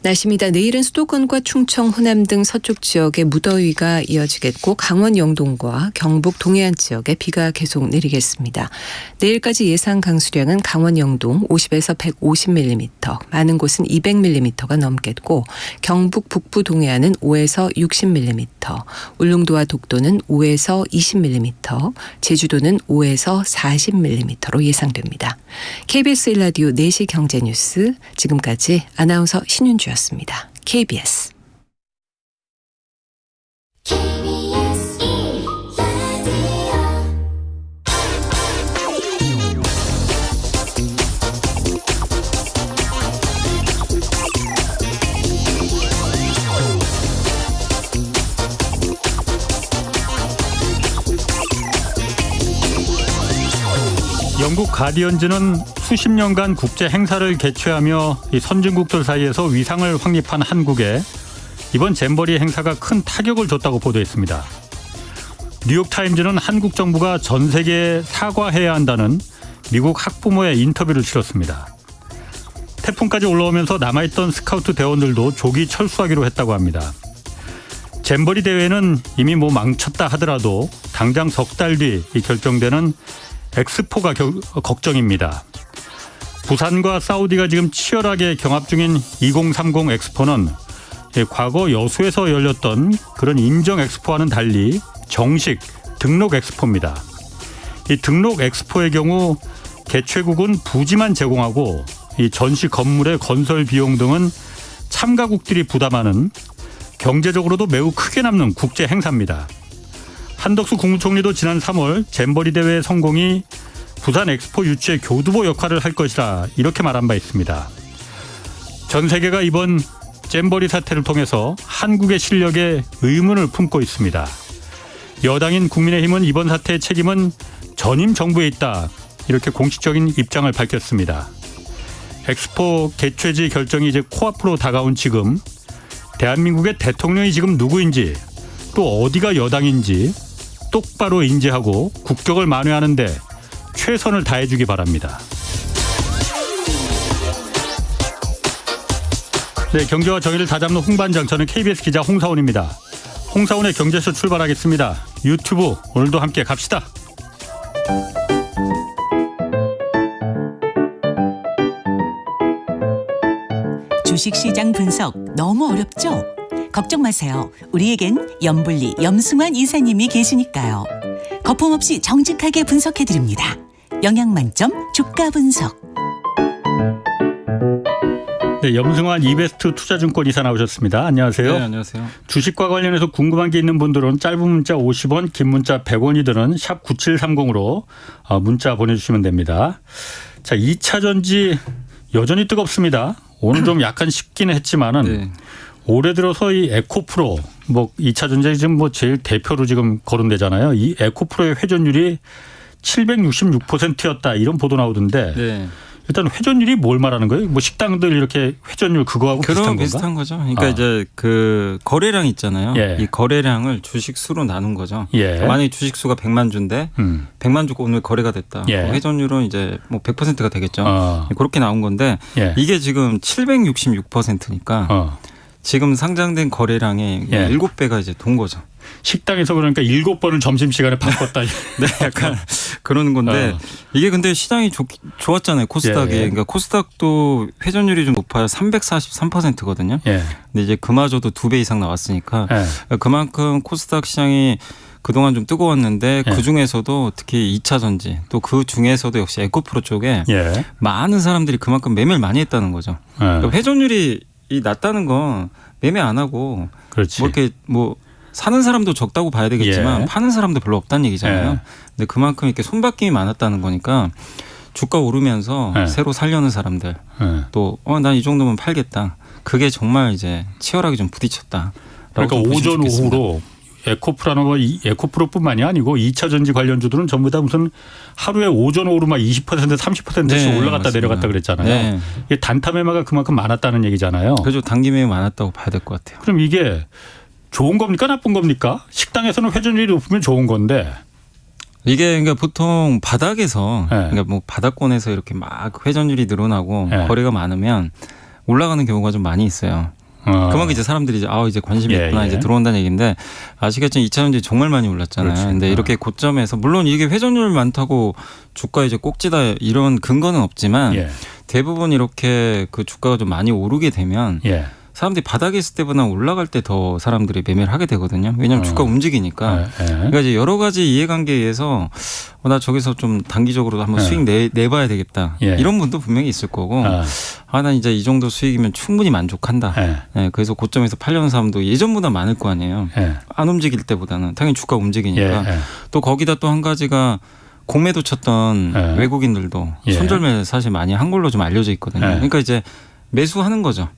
날씨입니다. 내일은 수도권과 충청, 호남 등 서쪽 지역에 무더위가 이어지겠고 강원 영동과 경북 동해안 지역에 비가 계속 내리겠습니다. 내일까지 예상 강수량은 강원 영동 50에서 150mm, 많은 곳은 200mm가 넘겠고 경북 북부 동해안은 5에서 60mm, 울릉도와 독도는 5에서 20mm, 제주도는 5에서 40mm로 예상됩니다. KBS 1라디오 4시 경제뉴스 지금까지 아나운서 신윤주였습니다. KBS. 영국 가디언즈는 수십 년간 국제 행사를 개최하며 이 선진국들 사이에서 위상을 확립한 한국에 이번 잼버리 행사가 큰 타격을 줬다고 보도했습니다. 뉴욕타임즈는 한국 정부가 전 세계에 사과해야 한다는 미국 학부모의 인터뷰를 실었습니다. 태풍까지 올라오면서 남아있던 스카우트 대원들도 조기 철수하기로 했다고 합니다. 잼버리 대회는 이미 망쳤다 하더라도 당장 석 달 뒤 결정되는 엑스포가 걱정입니다. 부산과 사우디가 지금 치열하게 경합 중인 2030 엑스포는 과거 여수에서 열렸던 그런 인정 엑스포와는 달리 정식 등록 엑스포입니다. 이 등록 엑스포의 경우 개최국은 부지만 제공하고 이 전시 건물의 건설 비용 등은 참가국들이 부담하는 경제적으로도 매우 크게 남는 국제 행사입니다. 한덕수 국무총리도 지난 3월 잼버리 대회의 성공이 부산 엑스포 유치의 교두보 역할을 할 것이라 이렇게 말한 바 있습니다. 전 세계가 이번 잼버리 사태를 통해서 한국의 실력에 의문을 품고 있습니다. 여당인 국민의힘은 이번 사태의 책임은 전임 정부에 있다, 이렇게 공식적인 입장을 밝혔습니다. 엑스포 개최지 결정이 이제 코앞으로 다가온 지금 대한민국의 대통령이 지금 누구인지 또 어디가 여당인지 똑바로 인지하고 국격을 만회하는 데 최선을 다해주기 바랍니다. 네, 경제와 정의를 다잡는 홍반장, 저는 KBS 기자 홍사원입니다. 홍사원의 경제쇼 출발하겠습니다. 유튜브 오늘도 함께 갑시다. 주식시장 분석 너무 어렵죠? 걱정 마세요. 우리에겐 염불리 염승환 이사님이 계시니까요. 거품 없이 정직하게 분석해드립니다. 영양 만점 주가 분석. 네, 염승환 이베스트 투자증권 이사 나오셨습니다. 안녕하세요. 네, 안녕하세요. 주식과 관련해서 궁금한 게 있는 분들은 짧은 문자 50원, 긴 문자 100원이 드는 샵 9730으로 문자 보내주시면 됩니다. 자, 2차 전지 여전히 뜨겁습니다. 오늘 좀 약간 식기는 했지만은 네. 올해 들어서 이 에코프로 2차 전지 지금 제일 대표로 지금 거론되잖아요. 이 에코프로의 회전율이 766%였다 이런 보도 나오던데 네. 일단 회전율이 뭘 말하는 거예요? 식당들 이렇게 회전율 그거하고 비슷한 건가? 비슷한 거죠. 그러니까 이제 그 거래량 있잖아요. 예. 이 거래량을 주식 수로 나눈 거죠. 예. 만약에 주식 수가 100만 주인데 100만 주가 오늘 거래가 됐다. 예. 회전율은 이제 100%가 되겠죠. 그렇게 나온 건데 예. 이게 지금 766%니까 지금 상장된 거래량의 7배가 이제 돈 거죠. 식당에서 그러니까 7번을 점심시간에 바꿨다. 네, 약간 그러는 건데 이게 근데 시장이 좋았잖아요. 코스닥이. 예. 그러니까 코스닥도 회전율이 좀 높아요. 343%거든요. 예. 근데 이제 그마저도 2배 이상 나왔으니까 그만큼 코스닥 시장이 그동안 좀 뜨거웠는데 그중에서도 특히 2차 전지 또 그 중에서도 역시 에코프로 쪽에 많은 사람들이 그만큼 매매를 많이 했다는 거죠. 그러니까 회전율이 낮다는 건 매매 안 하고 그렇지. 이렇게 사는 사람도 적다고 봐야 되겠지만 파는 사람도 별로 없다는 얘기잖아요. 근데 그만큼 이렇게 손바뀜이 많았다는 거니까 주가 오르면서 새로 살려는 사람들 또 난 이 정도면 팔겠다. 그게 정말 이제 치열하게 좀 부딪혔다. 그러니까 오전 오후로 에코프로뿐만이 아니고 2차 전지 관련주들은 전부 다 무슨 하루에 오전 오후로 20% 30%씩 올라갔다 맞습니다. 내려갔다 그랬잖아요. 네. 이게 단타 매매가 그만큼 많았다는 얘기잖아요. 그렇죠. 단기 매매 많았다고 봐야 될 것 같아요. 그럼 이게 좋은 겁니까 나쁜 겁니까? 식당에서는 회전율이 높으면 좋은 건데. 이게 그러니까 보통 바닥에서 그러니까 바닥권에서 이렇게 막 회전율이 늘어나고 거래가 많으면 올라가는 경우가 좀 많이 있어요. 그만큼 이제 사람들이 이제 관심이 있구나 이제 들어온다는 얘기인데 아시겠지만 2차전지 정말 많이 올랐잖아요. 그렇지. 근데 이렇게 고점에서 물론 이게 회전율 많다고 주가 이제 꼭지다 이런 근거는 없지만 대부분 이렇게 그 주가가 좀 많이 오르게 되면 사람들이 바닥에 있을 때보다 올라갈 때 더 사람들이 매매를 하게 되거든요. 왜냐하면 주가 움직이니까. 그러니까 이제 여러 가지 이해관계에 의해서 나 저기서 좀 단기적으로 한번 수익 내봐야 되겠다. 이런 분도 분명히 있을 거고 난 이제 이 정도 수익이면 충분히 만족한다. 그래서 고점에서 팔려는 사람도 예전보다 많을 거 아니에요. 안 움직일 때보다는 당연히 주가 움직이니까. 또 거기다 또 한 가지가 공매도 쳤던 외국인들도 손절매 사실 많이 한 걸로 좀 알려져 있거든요. 그러니까 이제 매수하는 거죠.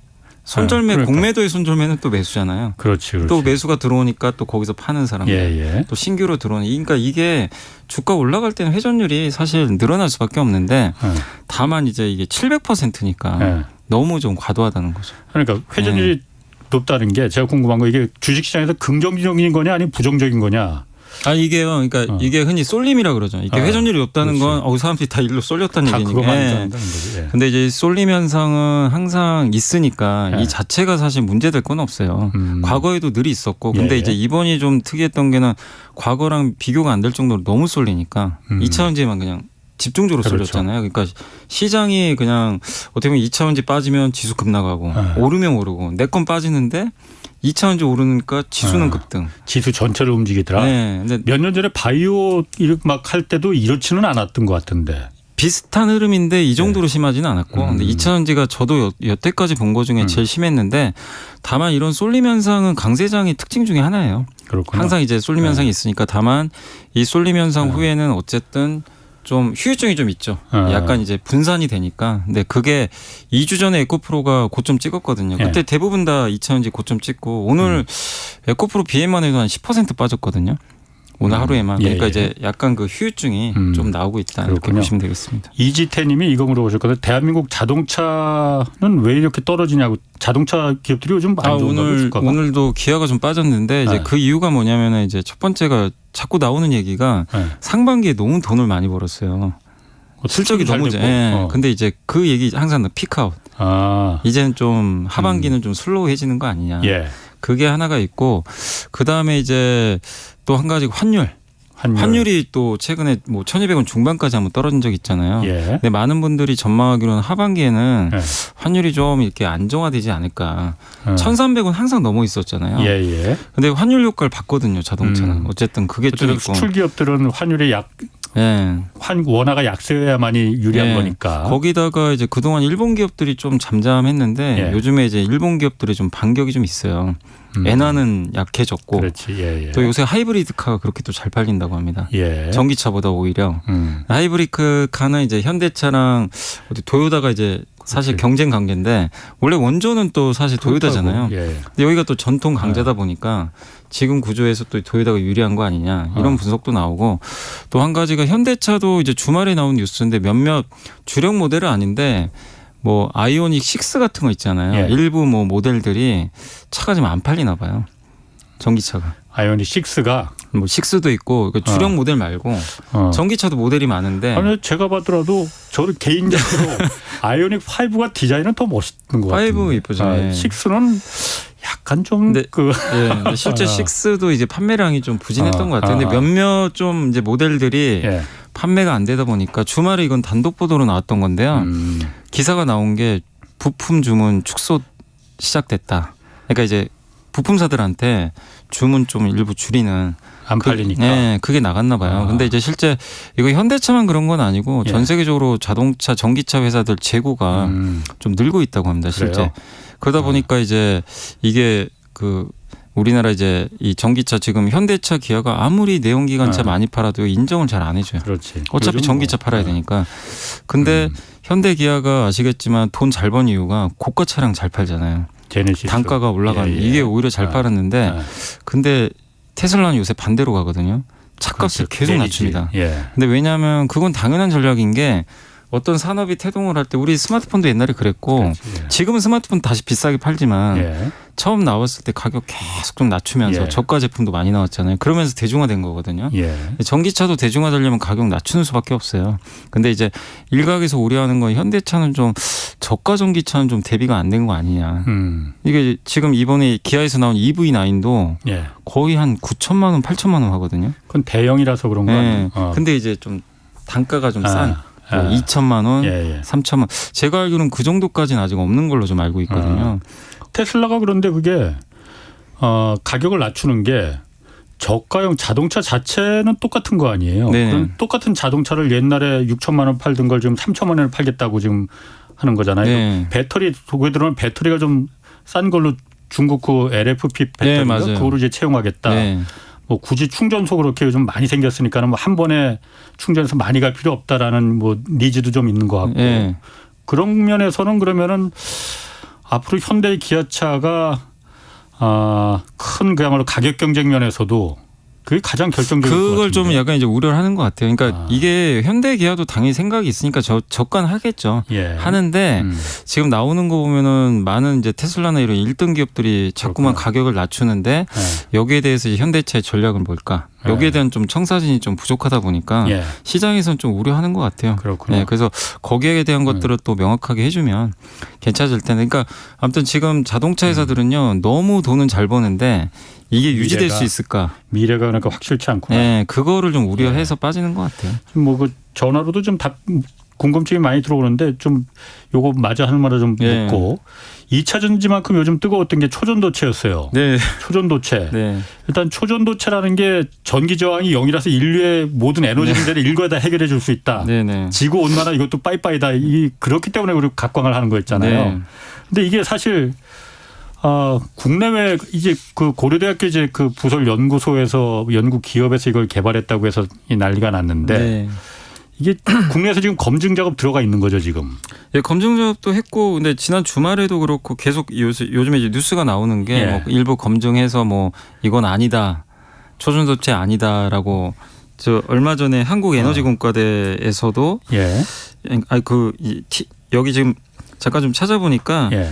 손절매, 그러니까. 공매도의 손절매는 또 매수잖아요. 그렇지. 또 매수가 들어오니까 또 거기서 파는 사람들, 또 신규로 들어오는. 그러니까 이게 주가 올라갈 때는 회전율이 사실 늘어날 수밖에 없는데 다만 이제 이게 700%니까 너무 좀 과도하다는 거죠. 그러니까 회전율이 높다는 게 제가 궁금한 거 이게 주식시장에서 긍정적인 거냐 아니면 부정적인 거냐. 이게요. 그러니까 이게 흔히 쏠림이라 그러죠. 이게 회전율이 없다는 건 사람들이 다 일로 쏠렸다는 얘기니까. 그거만 한다는 거지. 근데 이제 쏠림 현상은 항상 있으니까 이 자체가 사실 문제될 건 없어요. 과거에도 늘 있었고. 근데 이제 이번이 좀 특이했던 게는 과거랑 비교가 안 될 정도로 너무 쏠리니까 2차전지에만 그냥 집중적으로 쏠렸잖아요. 그러니까 시장이 그냥 어떻게 보면 2차전지 빠지면 지수 급락하고 오르면 오르고 내 건 빠지는데 2차전지 오르니까 지수는 급등. 지수 전체를 움직이더라. 근데 몇 년 전에 바이오 막 할 때도 이렇지는 않았던 것 같은데. 비슷한 흐름인데 이 정도로 심하지는 않았고 근데 2차전지가 저도 여태까지 본 거 중에 제일 심했는데 다만 이런 쏠림 현상은 강세장의 특징 중에 하나예요. 그렇구나. 항상 이제 쏠림 현상이 있으니까 다만 이 쏠림 현상 후에는 어쨌든 좀 휴유증이 좀 있죠. 약간 이제 분산이 되니까. 근데 그게 2주 전에 에코프로가 고점 찍었거든요. 그때 대부분 다 2차전지 고점 찍고 오늘 에코프로 BM만 해도 한 10% 빠졌거든요. 오늘 하루에만. 그러니까 이제 약간 그 휴유증이 좀 나오고 있다. 이렇게 그렇군요. 보시면 되겠습니다. 이지태님이 이거 물어보셨거든요. 대한민국 자동차는 왜 이렇게 떨어지냐고. 자동차 기업들이 요즘 많이 오늘도 기아가 좀 빠졌는데 이제 그 이유가 뭐냐면은 이제 첫 번째가 자꾸 나오는 얘기가 상반기에 너무 돈을 많이 벌었어요. 실적이 너무 근데 이제 그 얘기 항상 피크아웃. 이제는 좀 하반기는 좀 슬로우해지는 거 아니냐. 그게 하나가 있고 그 다음에 이제 또 한 가지 환율이 또 최근에 뭐 1,200원 중반까지 한번 떨어진 적 있잖아요. 근데 많은 분들이 전망하기로는 하반기에는 환율이 좀 이렇게 안정화되지 않을까. 1,300원 항상 넘어 있었잖아요. 근데 환율 효과를 봤거든요, 자동차는. 어쨌든 그게 좀 있고. 수출 기업들은 환율이 원화가 약세여야만이 유리한 거니까. 거기다가 이제 그동안 일본 기업들이 좀 잠잠했는데 요즘에 이제 일본 기업들이 좀 반격이 좀 있어요. 엔화는 약해졌고 또 요새 하이브리드카가 그렇게 또 잘 팔린다고 합니다. 전기차보다 오히려 하이브리드카는 이제 현대차랑 도요타가 이제 사실 경쟁 관계인데 원래 원조는 또 사실 도요타잖아요. 근데 여기가 또 전통 강자다 보니까 지금 구조에서 또 도요타가 유리한 거 아니냐 이런 분석도 나오고 또 한 가지가 현대차도 이제 주말에 나온 뉴스인데 몇몇 주력 모델은 아닌데 뭐 아이오닉 6 같은 거 있잖아요. 일부 뭐 모델들이 차가 좀 안 팔리나 봐요. 전기차가. 아이오닉 6가 뭐 6도 있고 주력 모델 말고 전기차도 모델이 많은데. 아니 제가 봤더라도 저는 개인적으로 아이오닉 5가 디자인은 더 멋있는 것 같아요. 5 이쁘죠. 6는 약간 좀 근데 실제 6도 이제 판매량이 좀 부진했던 것 같아요. 근데 몇몇 좀 이제 모델들이 판매가 안 되다 보니까 주말에 이건 단독 보도로 나왔던 건데요. 기사가 나온 게 부품 주문 축소 시작됐다. 그러니까 이제 부품사들한테 주문 좀 일부 줄이는 안 팔리니까. 그게 나갔나 봐요. 근데 이제 실제 이거 현대차만 그런 건 아니고 전 세계적으로 자동차, 전기차 회사들 재고가 좀 늘고 있다고 합니다. 실제. 그래요? 그러다 보니까 이제 이게 그 우리나라 이제 이 전기차 지금 현대차, 기아가 아무리 내연기관차 많이 팔아도 인정을 잘 안 해줘요. 그렇지. 어차피 전기차 팔아야 되니까. 근데 현대, 기아가 아시겠지만 돈 잘 번 이유가 고가 차량 잘 팔잖아요. 제네시스. 단가가 올라가는 이게 오히려 잘 팔았는데 근데 테슬라는 요새 반대로 가거든요. 차값을 계속 낮춥니다. 근데 왜냐하면 그건 당연한 전략인 게 어떤 산업이 태동을 할 때 우리 스마트폰도 옛날에 그랬고 지금은 스마트폰 다시 비싸게 팔지만 처음 나왔을 때 가격 계속 좀 낮추면서 예. 저가 제품도 많이 나왔잖아요. 그러면서 대중화된 거거든요. 예. 전기차도 대중화되려면 가격 낮추는 수밖에 없어요. 근데 이제 일각에서 우려하는 건 현대차는 좀 저가 전기차는 좀 대비가 안 된 거 아니냐. 이게 지금 이번에 기아에서 나온 EV9도 예. 거의 한 9천만 원, 8천만 원 하거든요. 그건 대형이라서 그런 거 아니에요? 네. 근데 이제 좀 단가가 좀 싼. 아. 2천만 원, 예. 3천만 원. 제가 알기로는 그 정도까지는 아직 없는 걸로 좀 알고 있거든요. 테슬라가 그런데 그게 가격을 낮추는 게 저가형 자동차 자체는 똑같은 거 아니에요? 네. 그럼 똑같은 자동차를 옛날에 6천만 원 팔던 걸 지금 3천만 원에 팔겠다고 지금 하는 거잖아요. 네. 배터리 속에 들어오는 배터리가 좀 싼 걸로 중국 그 LFP 배터리가 맞아요. 그거로 이제 채용하겠다. 네. 뭐 굳이 충전소 그렇게 좀 많이 생겼으니까는 뭐 한 번에 충전해서 많이 갈 필요 없다라는 뭐 니즈도 좀 있는 것 같고 네. 그런 면에서는 그러면은 앞으로 현대 기아차가 큰 그야말로 가격 경쟁 면에서도 그게 가장 결정적인 것 그걸 같은데. 좀 약간 이제 우려를 하는 것 같아요. 그러니까 이게 현대 기아도 당연히 생각이 있으니까 저가는 하겠죠. 예. 하는데 지금 나오는 거 보면은 많은 이제 테슬라나 이런 1등 기업들이 자꾸만 그렇구나. 가격을 낮추는데 여기에 대해서 이제 현대차의 전략은 뭘까? 여기에 대한 좀 청사진이 좀 부족하다 보니까 예. 시장에서는 좀 우려하는 것 같아요. 그렇구나. 네, 그래서 거기에 대한 것들을 또 명확하게 해주면 괜찮을 텐데. 그러니까 아무튼 지금 자동차 회사들은요 너무 돈은 잘 버는데 이게 유지될 수 있을까? 미래가 그러니까 확실치 않구나. 네, 그거를 좀 우려해서 빠지는 것 같아요. 뭐 그 전화로도 좀 궁금증이 많이 들어오는데 좀 요거 맞아 하는 말을 좀 예. 묻고 2차 전지만큼 요즘 뜨거웠던 게 초전도체였어요. 네. 초전도체. 네. 일단 초전도체라는 게 전기 저항이 0이라서 인류의 모든 에너지 문제를 일거에 다 해결해 줄 수 있다. 네네. 지구 온난화 이것도 빠이빠이다. 그렇기 때문에 우리 각광을 하는 거였잖아요. 네. 근데 이게 사실 국내외 이제 그 고려대학교 이제 그 부설 연구소에서 연구 기업에서 이걸 개발했다고 해서 이 난리가 났는데 네. 이게 국내에서 지금 검증 작업 들어가 있는 거죠 지금. 예, 검증 작업도 했고, 근데 지난 주말에도 그렇고 계속 요즘에 이제 뉴스가 나오는 게 예. 뭐 일부 검증해서 뭐 이건 아니다, 초전도체 아니다라고 저 얼마 전에 한국에너지공과대에서도 예. 여기 지금 잠깐 좀 찾아보니까 예.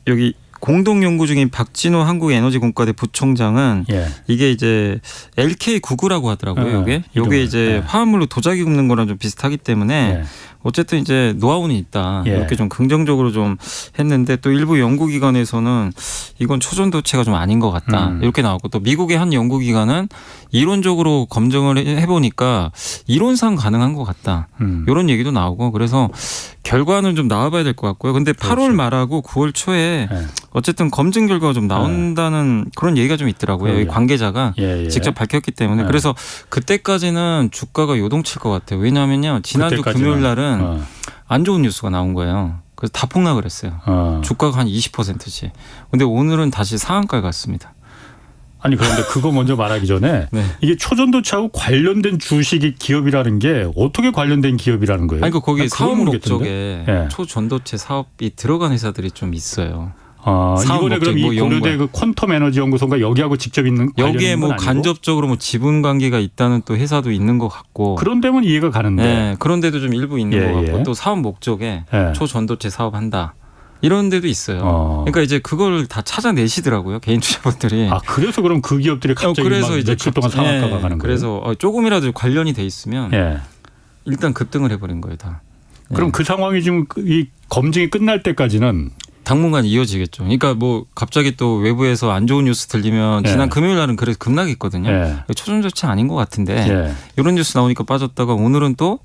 여기 공동 연구 중인 박진호 한국에너지공과대 부총장은 예. 이게 이제 LK99라고 하더라고요. 요게 이름을. 이제 예. 화합물로 도자기 굽는 거랑 좀 비슷하기 때문에 예. 어쨌든 이제 노하우는 있다. 예. 이렇게 좀 긍정적으로 좀 했는데 또 일부 연구기관에서는 이건 초전도체가 좀 아닌 것 같다. 이렇게 나왔고 또 미국의 한 연구기관은 이론적으로 검증을 해보니까 이론상 가능한 것 같다. 이런 얘기도 나오고 그래서 결과는 좀 나와봐야 될 것 같고요. 근데 8월 그렇죠. 말하고 9월 초에 예. 어쨌든 검증 결과가 좀 나온다는 그런 얘기가 좀 있더라고요. 그러게요. 여기 관계자가 예. 직접 밝혔기 때문에 예. 그래서 그때까지는 주가가 요동칠 것 같아요. 왜냐하면요 지난주 그때까지는. 금요일 날은 안 좋은 뉴스가 나온 거예요. 그래서 다 폭락을 했어요. 주가가 한 20%씩. 근데 오늘은 다시 상한가에 갔습니다. 아니 그런데 그거 먼저 말하기 전에 네. 이게 초전도체하고 관련된 주식이 기업이라는 게 어떻게 관련된 기업이라는 거예요? 아니 그 거기 난 그걸 사업 모르겠던데. 목적에 예. 초전도체 사업이 들어간 회사들이 좀 있어요. 이번에 사업 그럼 목적이 이 뭐 고려대 연구가. 그 퀀텀 에너지 연구소가 여기하고 직접 있는 여기에 관련된 뭐 건 아니고? 간접적으로 뭐 지분 관계가 있다는 또 회사도 있는 것 같고. 그런 데면 이해가 가는데. 네, 그런데도 좀 일부 있는 예, 것 같고 예. 또 사업 목적에 예. 초전도체 사업한다. 이런 데도 있어요. 그러니까 이제 그걸 다 찾아내시더라고요. 개인 투자분들이. 그래서 그럼 그 기업들이 갑자기 그래서 막 이제 며칠 동안 상한가가 가는 거예요. 그래서 조금이라도 관련이 돼 있으면 예. 일단 급등을 해버린 거예요, 다. 그럼 그 상황이 지금 이 검증이 끝날 때까지는 당분간 이어지겠죠. 그러니까 뭐 갑자기 또 외부에서 안 좋은 뉴스 들리면 예. 지난 금요일 날은 그래서 급락했거든요. 예. 초전도체 아닌 것 같은데 예. 이런 뉴스 나오니까 빠졌다가 오늘은 또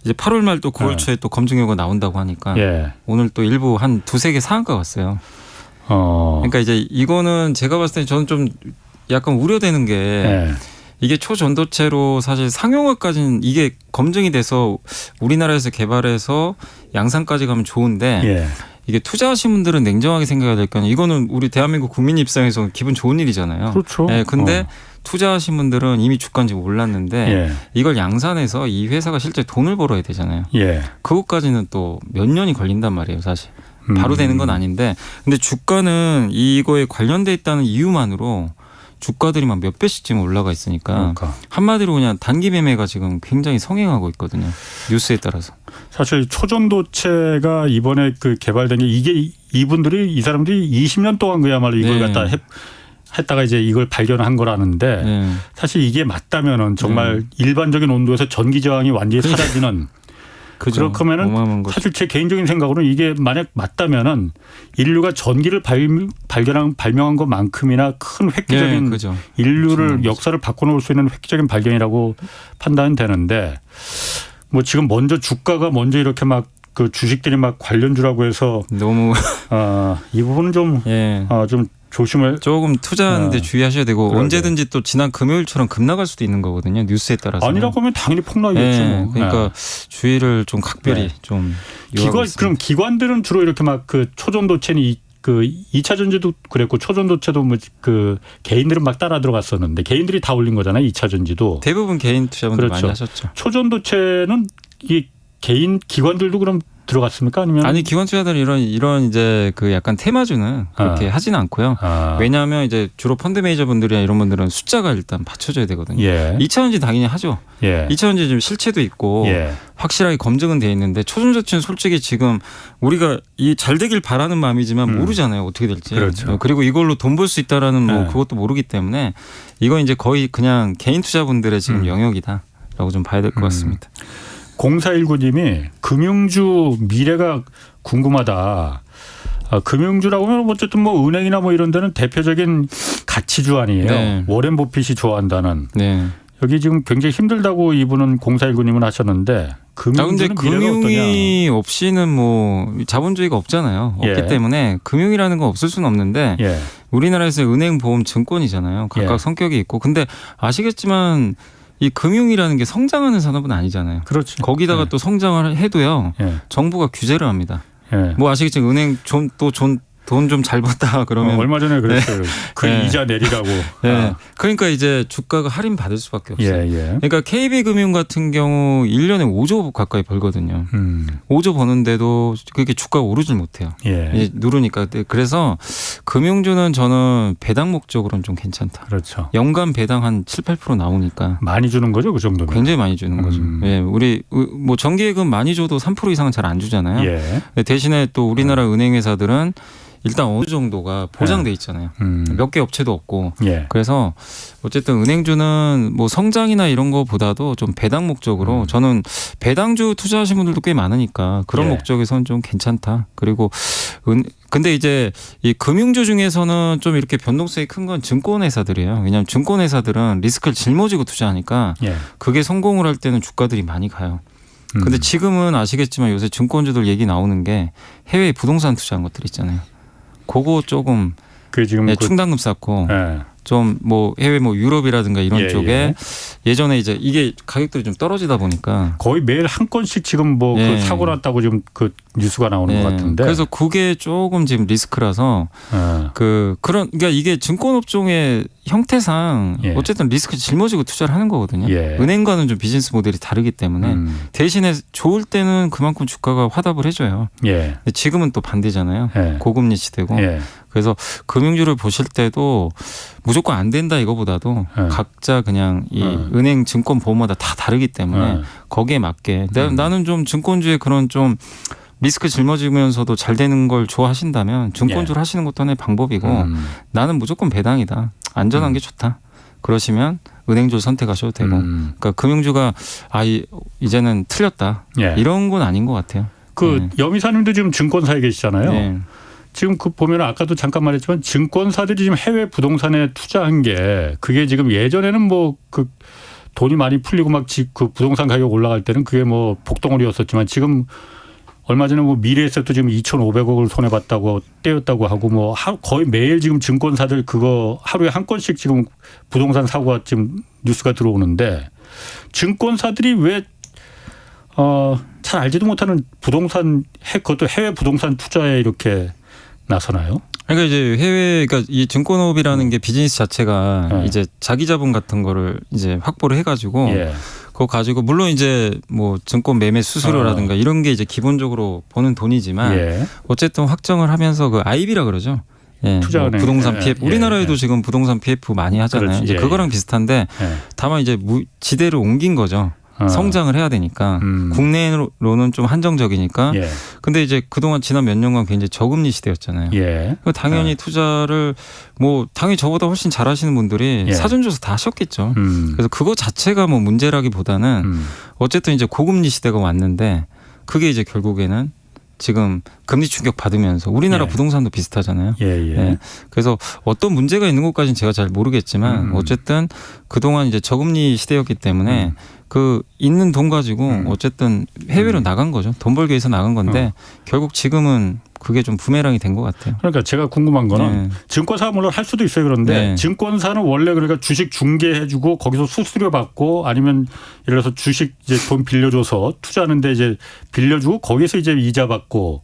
이제 8월 말 또 9월 초에 또 검증 결과 나온다고 하니까 예. 오늘 또 일부 한 두세 개 상한가 왔어요. 그러니까 이제 이거는 제가 봤을 때 저는 좀 약간 우려되는 게 예. 이게 초전도체로 사실 상용화까지는 이게 검증이 돼서 우리나라에서 개발해서 양산까지 가면 좋은데 예. 이게 투자하신 분들은 냉정하게 생각해야 될 거 아니에요. 이거는 우리 대한민국 국민 입장에서 기분 좋은 일이잖아요. 그렇죠. 네, 근데 투자하신 분들은 이미 주가인지 몰랐는데 예. 이걸 양산해서 이 회사가 실제 돈을 벌어야 되잖아요. 예. 그것까지는 또 몇 년이 걸린단 말이에요, 사실. 바로 되는 건 아닌데 근데 주가는 이거에 관련돼 있다는 이유만으로 주가들이 막 몇 배씩 지금 올라가 있으니까 그러니까. 한마디로 그냥 단기 매매가 지금 굉장히 성행하고 있거든요. 뉴스에 따라서. 사실 초전도체가 이번에 그 개발된 게 이게 이 사람들이 20년 동안 그야말로 이걸 네. 갖다 했다가 이제 이걸 발견한 거라는데 네. 사실 이게 맞다면은 정말 일반적인 온도에서 전기 저항이 완전히 사라지는 그죠. 그렇다면은 사실 제 개인적인 생각으로는 이게 만약 맞다면은 인류가 전기를 발명한 것만큼이나 큰 획기적인 네, 그죠. 인류를 그렇죠. 역사를 바꿔놓을 수 있는 획기적인 발견이라고 판단되는데 뭐 지금 주가가 먼저 이렇게 막 그 주식들이 막 관련주라고 해서 너무 이 부분은 좀 예. 좀 조심을 조금 투자하는데 주의하셔야 되고 그러게. 언제든지 또 지난 금요일처럼 급락할 수도 있는 거거든요. 뉴스에 따라서. 아니라고 하면 당연히 폭락이겠죠. 네, 뭐. 그러니까 주의를 좀 각별히 네. 좀 요하고 있습니다. 그럼 기관들은 주로 이렇게 막 그 초전도체는 그 2차 전지도 그랬고 초전도체도 뭐 그 개인들은 막 따라 들어갔었는데 개인들이 다 올린 거잖아요. 2차 전지도. 대부분 개인 투자분들 그렇죠. 많이 하셨죠. 초전도체는 이 개인 기관들도 그럼 들어갔습니까? 아니면 아니 기관 투자들은 이런 이제 그 약간 테마주는 그렇게 하지는 않고요. 왜냐하면 이제 주로 펀드 매니저분들이나 이런 분들은 숫자가 일단 받쳐줘야 되거든요. 예. 2차전지 당연히 하죠. 예. 2차전지 좀 실체도 있고 예. 확실하게 검증은 돼 있는데 초전도체는 솔직히 지금 우리가 이 잘 되길 바라는 마음이지만 모르잖아요. 어떻게 될지. 그렇죠. 그리고 이걸로 돈 벌 수 있다라는 뭐 네. 그것도 모르기 때문에 이건 이제 거의 그냥 개인 투자분들의 지금 영역이다라고 좀 봐야 될 것 같습니다. 0419님이 금융주 미래가 궁금하다. 금융주라고 하면 어쨌든 뭐 은행이나 뭐 이런 데는 대표적인 가치주 아니에요. 네. 워렌 버핏이 좋아한다는. 네. 여기 지금 굉장히 힘들다고 이분은 0419님은 하셨는데 금융주는 근데 미래가 금융이 없이는 뭐 자본주의가 없잖아요. 없기 예. 때문에 금융이라는 건 없을 수는 없는데 예. 우리나라에서 은행, 보험, 증권이잖아요. 각각 예. 성격이 있고. 근데 아시겠지만 이 금융이라는 게 성장하는 산업은 아니잖아요. 그렇죠. 거기다가 예. 또 성장을 해도요. 예. 정부가 규제를 합니다. 예. 뭐 아시겠지만 은행 돈 좀 잘 벌다 그러면 얼마 전에 그랬어요. 그 네. 이자 내리라고. 네. 그러니까 이제 주가가 할인 받을 수밖에 없어요. 예, 예. 그러니까 KB금융 같은 경우 1년에 5조 가까이 벌거든요. 5조 버는데도 그렇게 주가가 오르질 못해요. 예. 이제 누르니까. 그래서 금융주는 저는 배당 목적으로는 좀 괜찮다. 그렇죠. 연간 배당 한 7, 8% 나오니까 많이 주는 거죠, 그 정도면. 굉장히 많이 주는 거죠. 예, 우리 뭐 정기예금 많이 줘도 3% 이상은 잘 안 주잖아요. 예. 대신에 또 우리나라 은행 회사들은 일단 어느 정도가 보장돼 있잖아요. 몇 개 업체도 없고. 예. 그래서 어쨌든 은행주는 뭐 성장이나 이런 거보다도 좀 배당 목적으로 저는 배당주 투자하신 분들도 꽤 많으니까 그런 예. 목적에서는 좀 괜찮다. 그리고 근데 이제 이 금융주 중에서는 좀 이렇게 변동성이 큰 건 증권회사들이에요. 왜냐하면 증권회사들은 리스크를 짊어지고 투자하니까 예. 그게 성공을 할 때는 주가들이 많이 가요. 근데 지금은 아시겠지만 요새 증권주들 얘기 나오는 게 해외 부동산 투자한 것들 있잖아요. 그거 조금 그 지금 충당금 쌓고 예. 좀 뭐 해외 뭐 유럽이라든가 이런 예, 쪽에 예전에 이제 이게 가격들이 좀 떨어지다 보니까 거의 매일 한 건씩 지금 뭐 예. 그 사고 났다고 지금 그 뉴스가 나오는 예, 것 같은데. 그래서 그게 조금 지금 리스크라서 예. 그러니까 이게 증권업종의 형태상 예. 어쨌든 리스크 짊어지고 투자를 하는 거거든요. 예. 은행과는 좀 비즈니스 모델이 다르기 때문에 대신에 좋을 때는 그만큼 주가가 화답을 해줘요. 예. 근데 지금은 또 반대잖아요. 예. 고금리 시대고. 예. 그래서 금융주를 보실 때도 무조건 안 된다 이거보다도 예. 각자 그냥 이 은행, 증권, 보험마다 다 다르기 때문에 거기에 맞게 나는 좀 증권주의 그런 좀 리스크 짊어지면서도 잘 되는 걸 좋아하신다면 증권주를 하시는 것도 하나의 방법이고 나는 무조건 배당이다. 안전한 게 좋다. 그러시면 은행주를 선택하셔도 되고 그러니까 금융주가 이제는 틀렸다. 예. 이런 건 아닌 것 같아요. 여미사님도 지금 증권사에 계시잖아요. 네. 지금 그 보면 아까도 잠깐 말했지만 증권사들이 지금 해외 부동산에 투자한 게 그게 지금 예전에는 뭐 그 돈이 많이 풀리고 막 그 부동산 가격 올라갈 때는 그게 뭐 복덩어리였었지만 지금 얼마 전에 뭐 미래에셋도 지금 2,500억을 손해봤다고 떼었다고 하고 뭐 거의 매일 지금 증권사들 그거 하루에 한 건씩 지금 부동산 사고가 지금 뉴스가 들어오는데 증권사들이 왜 잘 알지도 못하는 그것도 해외 부동산 투자에 이렇게 나서나요? 그러니까 이제 그러니까 이 증권업이라는 게 비즈니스 자체가 이제 자기 자본 같은 거를 이제 확보를 해가지고 그거 가지고 물론 이제 뭐 증권 매매 수수료라든가 이런 게 이제 기본적으로 버는 돈이지만 어쨌든 확정을 하면서 그 IB라 그러죠. 예, 투자은행 뭐 부동산 PF 우리나라에도 지금 부동산 PF 많이 하잖아요. 이제 그거랑 비슷한데 다만 이제 지대를 옮긴 거죠. 성장을 해야 되니까 국내로는 좀 한정적이니까. 근데 이제 그동안 지난 몇 년간 굉장히 저금리 시대였잖아요. 당연히 투자를 뭐 당연히 저보다 훨씬 잘하시는 분들이 사전 조사 다 하셨겠죠. 그래서 그거 자체가 뭐 문제라기보다는 어쨌든 이제 고금리 시대가 왔는데 그게 이제 결국에는 지금 금리 충격 받으면서 우리나라 부동산도 비슷하잖아요. 그래서 어떤 문제가 있는 것까지는 제가 잘 모르겠지만 어쨌든 그동안 이제 저금리 시대였기 때문에 그 있는 돈 가지고 어쨌든 해외로 나간 거죠. 돈 벌기 위해서 나간 건데 결국 지금은 그게 좀 부메랑이 된 것 같아요. 그러니까 제가 궁금한 거는 증권사가 물론 할 수도 있어요. 그런데 증권사는 원래 그러니까 주식 중개해주고 거기서 수수료 받고 아니면 예를 들어서 주식 이제 돈 빌려줘서 투자하는데 이제 빌려주고 거기서 이제 이자 받고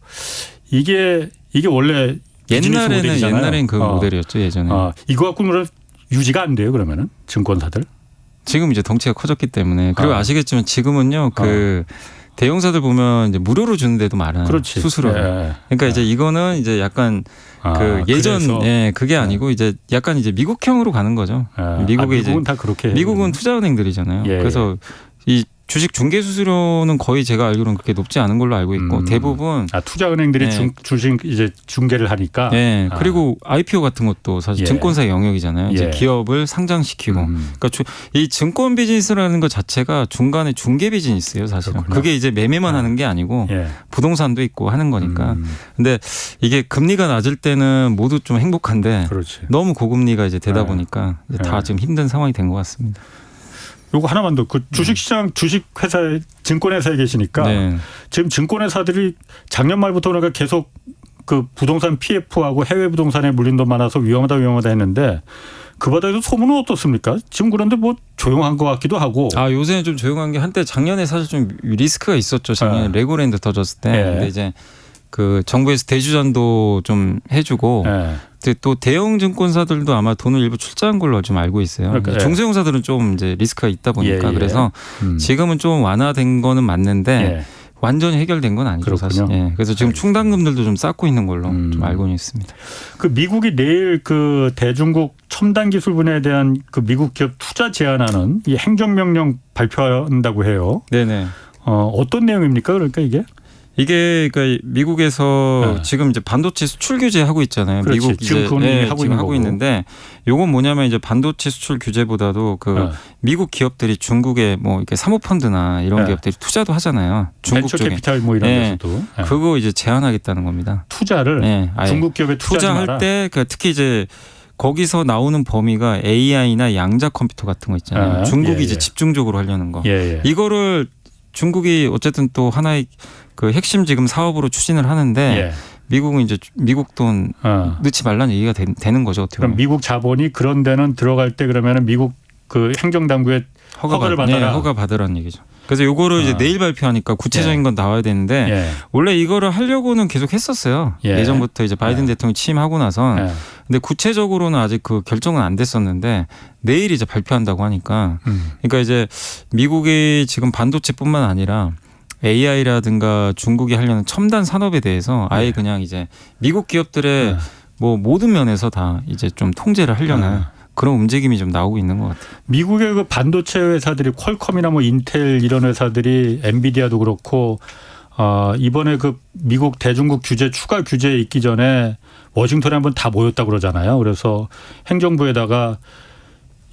이게 원래 옛날에는 그 모델이었죠. 예전에. 이거 갖고는 유지가 안 돼요. 그러면은 증권사들. 지금 이제 덩치가 커졌기 때문에 그리고 아시겠지만 지금은요 그 대형사들 보면 이제 무료로 주는 데도 많아요. 그렇지. 수수료. 그러니까 이제 이거는 이제 약간 그 예전 그게 아니고 이제 약간 이제 미국형으로 가는 거죠. 미국은 이제 다 그렇게 미국은 투자은행들이잖아요. 그래서 이 주식 중개 수수료는 거의 제가 알기로는 그렇게 높지 않은 걸로 알고 있고 대부분 투자은행들이 주식 이제 중개를 하니까 그리고 IPO 같은 것도 사실 증권사의 영역이잖아요. 이제 기업을 상장시키고 그러니까 이 증권 비즈니스라는 것 자체가 중간에 중개 비즈니스예요, 사실은. 그게 이제 매매만 하는 게 아니고 부동산도 있고 하는 거니까. 근데 이게 금리가 낮을 때는 모두 좀 행복한데 너무 고금리가 이제 되다 보니까 이제 다 지금 힘든 상황이 된 것 같습니다. 요거 하나만 더. 그 주식시장 주식회사에 증권회사에 계시니까 지금 증권회사들이 작년 말부터 그러니까 계속 그 부동산 PF하고 해외 부동산에 물린 돈 많아서 위험하다 했는데 그 바닥에서 소문은 어떻습니까? 지금 그런데 뭐 조용한 것 같기도 하고. 요새는 좀 조용한 게 한때 작년에 사실 좀 리스크가 있었죠. 작년에 레고랜드 터졌을 때. 근데 이제 그 정부에서 대주전도 좀 해주고 또 대형 증권사들도 아마 돈을 일부 출자한 걸로 좀 알고 있어요. 그러니까 중소형사들은 좀 이제 리스크가 있다 보니까 그래서 지금은 좀 완화된 거는 맞는데 완전히 해결된 건 아니죠. 사실. 그래서 지금 충당금들도 좀 쌓고 있는 걸로 좀 알고는 있습니다. 그 미국이 내일 그 대중국 첨단 기술 분야에 대한 그 미국 기업 투자 제한하는 이 행정명령 발표한다고 해요. 네네. 어떤 내용입니까? 그러니까 이게 그러니까 미국에서 지금 이제 반도체 수출 규제 하고 있잖아요. 미국 지금 하고 있는데 요건 뭐냐면 이제 반도체 수출 규제보다도 그 미국 기업들이 중국에 뭐 이렇게 사모펀드나 이런 기업들이 투자도 하잖아요. 중국 쪽에 벤처캐피탈 뭐 이런 데서도 그거 이제 제한하겠다는 겁니다. 투자를 중국 기업에 투자할 때 특히 이제 거기서 나오는 범위가 AI나 양자 컴퓨터 같은 거 있잖아요. 중국이 이제 집중적으로 하려는 거. 이거를 중국이 어쨌든 또 하나의 그 핵심 지금 사업으로 추진을 하는데 미국은 이제 미국 돈 넣지 말라는 얘기가 되는 거죠. 어떻게 보면. 그럼 미국 자본이 그런 데는 들어갈 때 그러면은 미국 그 행정당국의 허가를 받아라. 허가 받으라는 얘기죠. 그래서 요거를 이제 내일 발표하니까 구체적인 건 나와야 되는데 원래 이거를 하려고는 계속 했었어요. 예전부터 이제 바이든 대통령이 취임하고 나선. 근데 구체적으로는 아직 그 결정은 안 됐었는데 내일 이제 발표한다고 하니까 그러니까 이제 미국이 지금 반도체뿐만 아니라 AI라든가 중국이 하려는 첨단 산업에 대해서 아예 그냥 이제 미국 기업들의 뭐 모든 면에서 다 이제 좀 통제를 하려는 그런 움직임이 좀 나오고 있는 것 같아요. 미국의 그 반도체 회사들이 퀄컴이나 뭐 인텔 이런 회사들이 엔비디아도 그렇고 이번에 그 미국 대중국 규제 추가 규제에 있기 전에 워싱턴에 한번 다 모였다고 그러잖아요. 그래서 행정부에다가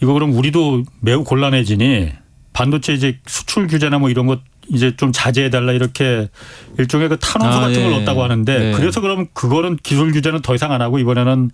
이거 그럼 우리도 매우 곤란해지니 반도체 이제 수출 규제나 뭐 이런 것 이제 좀 자제해달라 이렇게 일종의 그 탄원서 같은 걸 넣었다고 하는데 그래서 그럼 그거는 기술 규제는 더 이상 안 하고 이번에는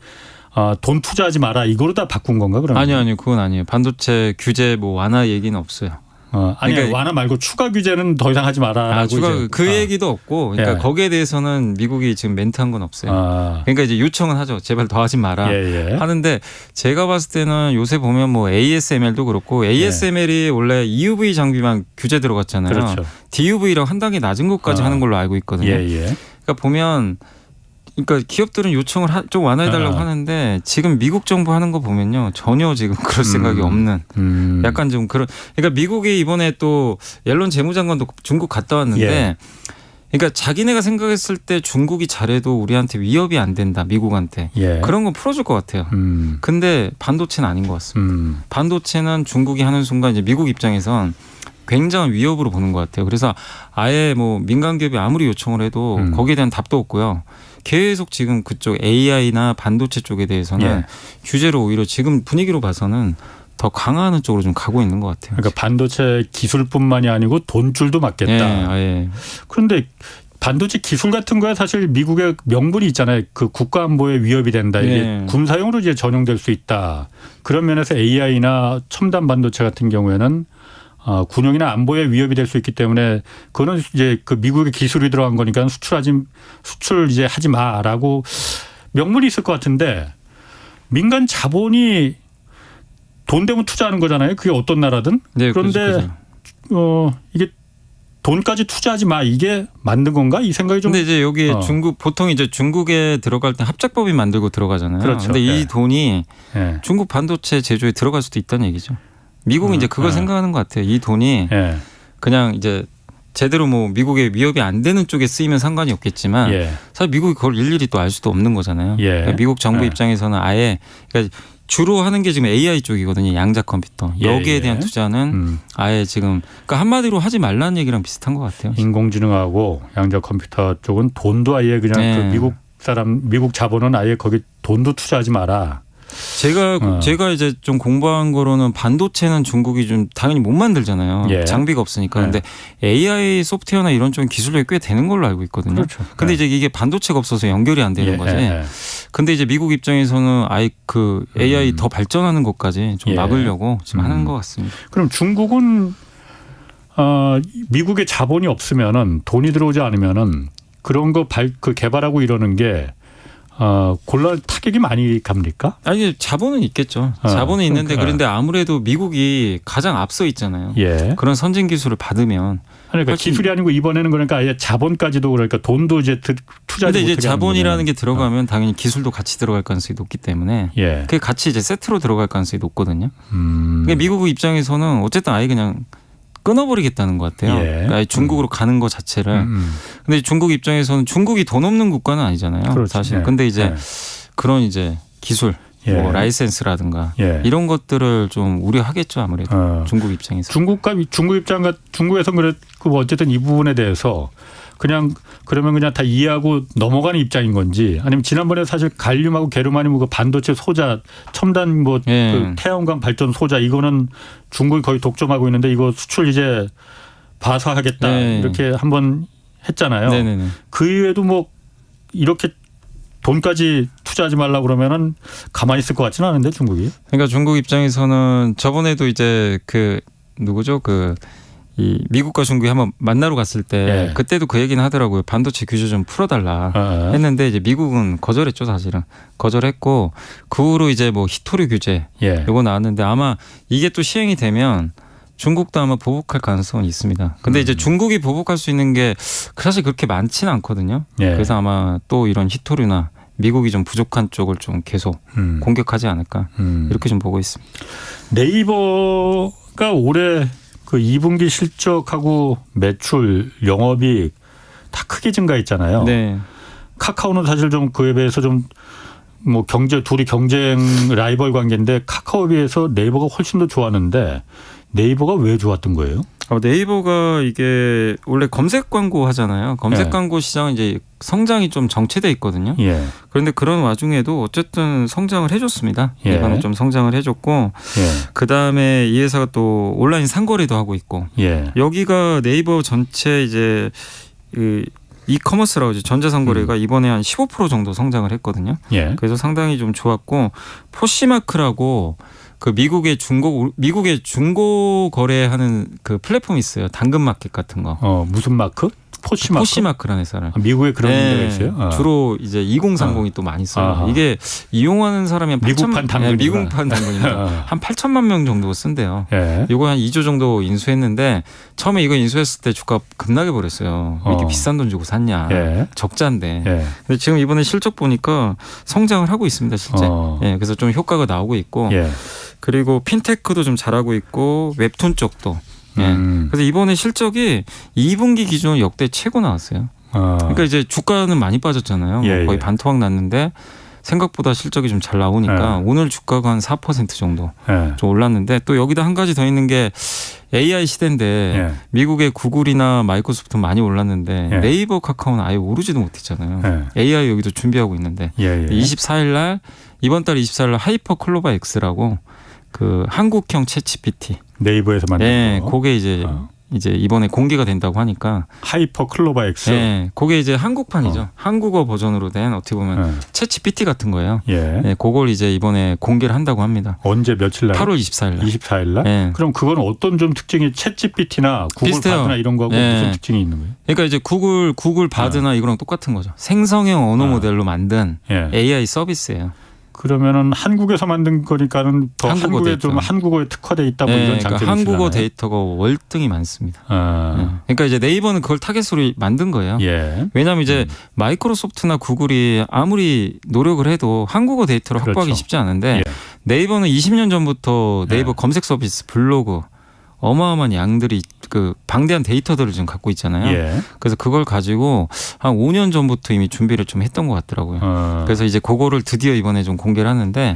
돈 투자하지 마라 이거로 다 바꾼 건가 그러면? 아니요 그건 아니에요. 반도체 규제 뭐 완화 얘기는 없어요. 아니 그러니까 완화 말고 추가 규제는 더 이상 하지 마라. 추가 그 얘기도 없고 그러니까 거기에 대해서는 미국이 지금 멘트한 건 없어요. 그러니까 이제 요청은 하죠. 제발 더 하지 마라 하는데 제가 봤을 때는 요새 보면 뭐 ASML도 그렇고 ASML이 원래 EUV 장비만 규제 들어갔잖아요. 그렇죠. DUV랑 한 단계 낮은 것까지 하는 걸로 알고 있거든요. 그러니까 보면 그러니까 기업들은 요청을 좀 완화해달라고 하는데 지금 미국 정부 하는 거 보면요 전혀 지금 그럴 생각이 없는 약간 좀 그런 그러니까 미국이 이번에 또 옐런 재무장관도 중국 갔다 왔는데 그러니까 자기네가 생각했을 때 중국이 잘해도 우리한테 위협이 안 된다. 미국한테. 예. 그런 건 풀어줄 것 같아요. 근데 반도체는 아닌 것 같습니다. 반도체는 중국이 하는 순간 이제 미국 입장에선 굉장한 위협으로 보는 것 같아요. 그래서 아예 뭐 민간 기업이 아무리 요청을 해도 거기에 대한 답도 없고요. 계속 지금 그쪽 AI나 반도체 쪽에 대해서는 예. 규제를 오히려 지금 분위기로 봐서는 더 강화하는 쪽으로 좀 가고 있는 것 같아요. 그러니까 반도체 기술뿐만이 아니고 돈줄도 맞겠다. 예. 그런데 반도체 기술 같은 거야 사실 미국의 명분이 있잖아요. 그 국가 안보에 위협이 된다. 이게 예. 군사용으로 이제 전용될 수 있다. 그런 면에서 AI나 첨단 반도체 같은 경우에는 군용이나 안보에 위협이 될 수 있기 때문에 그거는 이제 그 미국의 기술이 들어간 거니까 수출 이제 하지 마라고 명분이 있을 것 같은데 민간 자본이 돈 되면 투자하는 거잖아요. 그게 어떤 나라든. 네, 그런데 이게 돈까지 투자하지 마 이게 맞는 건가 이 생각이 좀. 근데 이제 여기 중국 보통 이제 중국에 들어갈 때 합작법인 만들고 들어가잖아요. 그렇죠. 근데 이 예. 돈이 예. 중국 반도체 제조에 들어갈 수도 있다는 얘기죠. 미국은 이제 그걸 예. 생각하는 것 같아요. 이 돈이 예. 그냥 이제 제대로 뭐 미국에 위협이 안 되는 쪽에 쓰이면 상관이 없겠지만 예. 사실 미국이 그걸 일일이 또 알 수도 없는 거잖아요. 예. 그러니까 미국 정부 예. 입장에서는 아예 그러니까 주로 하는 게 지금 AI 쪽이거든요. 양자 컴퓨터. 예, 여기에 예. 대한 투자는 아예 지금 그러니까 한마디로 하지 말라는 얘기랑 비슷한 것 같아요. 인공지능하고 양자 컴퓨터 쪽은 돈도 아예 그냥 네. 그 미국 자본은 아예 거기 돈도 투자하지 마라. 제가 이제 좀 공부한 거로는 반도체는 중국이 좀 당연히 못 만들잖아요. 예. 장비가 없으니까. 예. 근데 AI 소프트웨어나 이런 쪽은 기술력이 꽤 되는 걸로 알고 있거든요. 그렇죠. 근데 예. 이제 이게 반도체가 없어서 연결이 안 되는 예, 거지. 예. 근데 이제 미국 입장에서는 아예 그 AI 더 발전하는 것까지 좀 예. 막으려고 지금 하는 것 같습니다. 그럼 중국은 미국의 자본이 없으면은 돈이 들어오지 않으면은 그런 거 그 개발하고 이러는 게 곤란 타격이 많이 갑니까? 아니 자본은 있겠죠. 자본은 있는데 그러니까. 그런데 아무래도 미국이 가장 앞서 있잖아요. 예. 그런 선진 기술을 받으면. 그러니까 훨씬- 기술이 아니고 이번에는 그러니까 아예 자본까지도 그러니까 돈도 이제 투자를 근데 이제 못하게 하는 자본이라는 거네. 게 들어가면 당연히 기술도 같이 들어갈 가능성이 높기 때문에 예. 그게 같이 이제 세트로 들어갈 가능성이 높거든요. 음. 그러니까 미국 입장에서는 어쨌든 아예 그냥 끊어버리겠다는 것 같아요. 예. 그러니까 아예 중국으로 가는 것 자체를. 근데 중국 입장에서는 중국이 돈 없는 국가는 아니잖아요. 그렇지. 사실. 예. 근데 이제 예. 그런 이제 기술, 예. 뭐 라이센스라든가 예. 이런 것들을 좀 우려하겠죠 아무래도 중국 입장에서. 중국에서 그래 그 어쨌든 이 부분에 대해서 그냥 그러면 그냥 다 이해하고 넘어가는 입장인 건지 아니면 지난번에 사실 갈륨하고 게름 아니면 그 반도체 소자 첨단 뭐 예. 그 태양광 발전 소자 이거는 중국이 거의 독점하고 있는데 이거 수출 이제 봐서 하겠다 예. 이렇게 한번 했잖아요. 네네네. 그 이외에도 뭐 이렇게 돈까지 투자하지 말라 그러면은 가만히 있을 것 같지는 않은데 중국이. 그러니까 중국 입장에서는 저번에도 이제 그 누구죠 이 미국과 중국이 한번 만나러 갔을 때 예. 그때도 그 얘기는 하더라고요. 반도체 규제 좀 풀어달라 아. 했는데 이제 미국은 거절했죠 사실은. 거절했고 그 후로 이제 뭐 히토류 규제 예. 이거 나왔는데 아마 이게 또 시행이 되면 중국도 아마 보복할 가능성은 있습니다. 근데 이제 중국이 보복할 수 있는 게 사실 그렇게 많지는 않거든요. 예. 그래서 아마 또 이런 히토류나 미국이 좀 부족한 쪽을 좀 계속 공격하지 않을까 이렇게 좀 보고 있습니다. 네이버가 올해 그 2분기 실적하고 매출, 영업이익 다 크게 증가했잖아요. 네. 카카오는 사실 좀 그에 비해서 좀 뭐 둘이 경쟁 라이벌 관계인데 카카오에 비해서 네이버가 훨씬 더 좋았는데 네이버가 왜 좋았던 거예요? 네이버가 이게 원래 검색 광고 하잖아요. 검색 예. 광고 시장은 이제 성장이 좀 정체돼 있거든요. 예. 그런데 그런 와중에도 어쨌든 성장을 해줬습니다. 예. 이번에 좀 성장을 해줬고 예. 그 다음에 이 회사가 또 온라인 상거래도 하고 있고 예. 여기가 네이버 전체 이제 그 이커머스라고 하죠. 전자상거래가 이번에 한 15% 정도 성장을 했거든요. 예. 그래서 상당히 좀 좋았고 포시마크라고 그 미국의 중고 거래하는 그 플랫폼이 있어요. 당근마켓 같은 거. 무슨 마크? 포시마크. 포시마크라는 회사를. 미국에 그런 데가 있어요. 주로 이제 2030이 또 많이 써요. 아하. 이게 이용하는 사람이 한 미국판 당근이구나. 미국판 당근입니다. 한 8천만 명 정도 쓴대요. 예. 이거 한 2조 정도 인수했는데 처음에 이거 인수했을 때 주가 급나게 버렸어요. 왜 이렇게 비싼 돈 주고 샀냐. 예. 적자인데. 예. 근데 지금 이번에 실적 보니까 성장을 하고 있습니다, 실제. 예, 그래서 좀 효과가 나오고 있고. 예. 그리고 핀테크도 좀 잘하고 있고 웹툰 쪽도. 예. 그래서 이번에 실적이 2분기 기준으로 역대 최고 나왔어요. 그러니까 이제 주가는 많이 빠졌잖아요. 예, 거의 예. 반토막 났는데 생각보다 실적이 좀 잘 나오니까 오늘 주가가 한 4% 정도 좀 올랐는데 또 여기다 한 가지 더 있는 게 AI 시대인데 미국의 구글이나 마이크로소프트 많이 올랐는데 네이버 카카오는 아예 오르지도 못했잖아요. AI 여기도 준비하고 있는데 24일 날 이번 달 24일 날 하이퍼 클로바 X라고 그 한국형 챗GPT 네이버에서 만든 거. 그게 이제 이번에 공개가 된다고 하니까 하이퍼 클로바 X. 그게 이제 한국판이죠. 한국어 버전으로 된 어떻게 보면 챗GPT 같은 거예요. 그걸 이제 이번에 공개를 한다고 합니다. 언제 며칠 날? 8월 24일 날. 24일 날? 그럼 그건 어떤 좀 특징이 챗GPT나 구글 비슷해요. 바드나 이런 거하고 무슨 특징이 있는 거예요? 그러니까 이제 구글 바드나 이거랑 똑같은 거죠. 생성형 언어 모델로 만든 AI 서비스예요. 그러면은 한국에서 만든 거니까는 더 한국에 좀 한국어에 특화돼 있다 뭐 이런 장점이 있잖아요. 한국어 데이터가 월등히 많습니다. 그러니까 이제 네이버는 그걸 타겟으로 만든 거예요. 왜냐하면 이제 마이크로소프트나 구글이 아무리 노력을 해도 한국어 데이터를 확보하기 쉽지 않은데 네이버는 20년 전부터 네이버 검색 서비스, 블로그 어마어마한 양들이 그 방대한 데이터들을 지금 갖고 있잖아요. 그래서 그걸 가지고 한 5년 전부터 이미 준비를 좀 했던 것 같더라고요. 그래서 이제 그거를 드디어 이번에 좀 공개를 하는데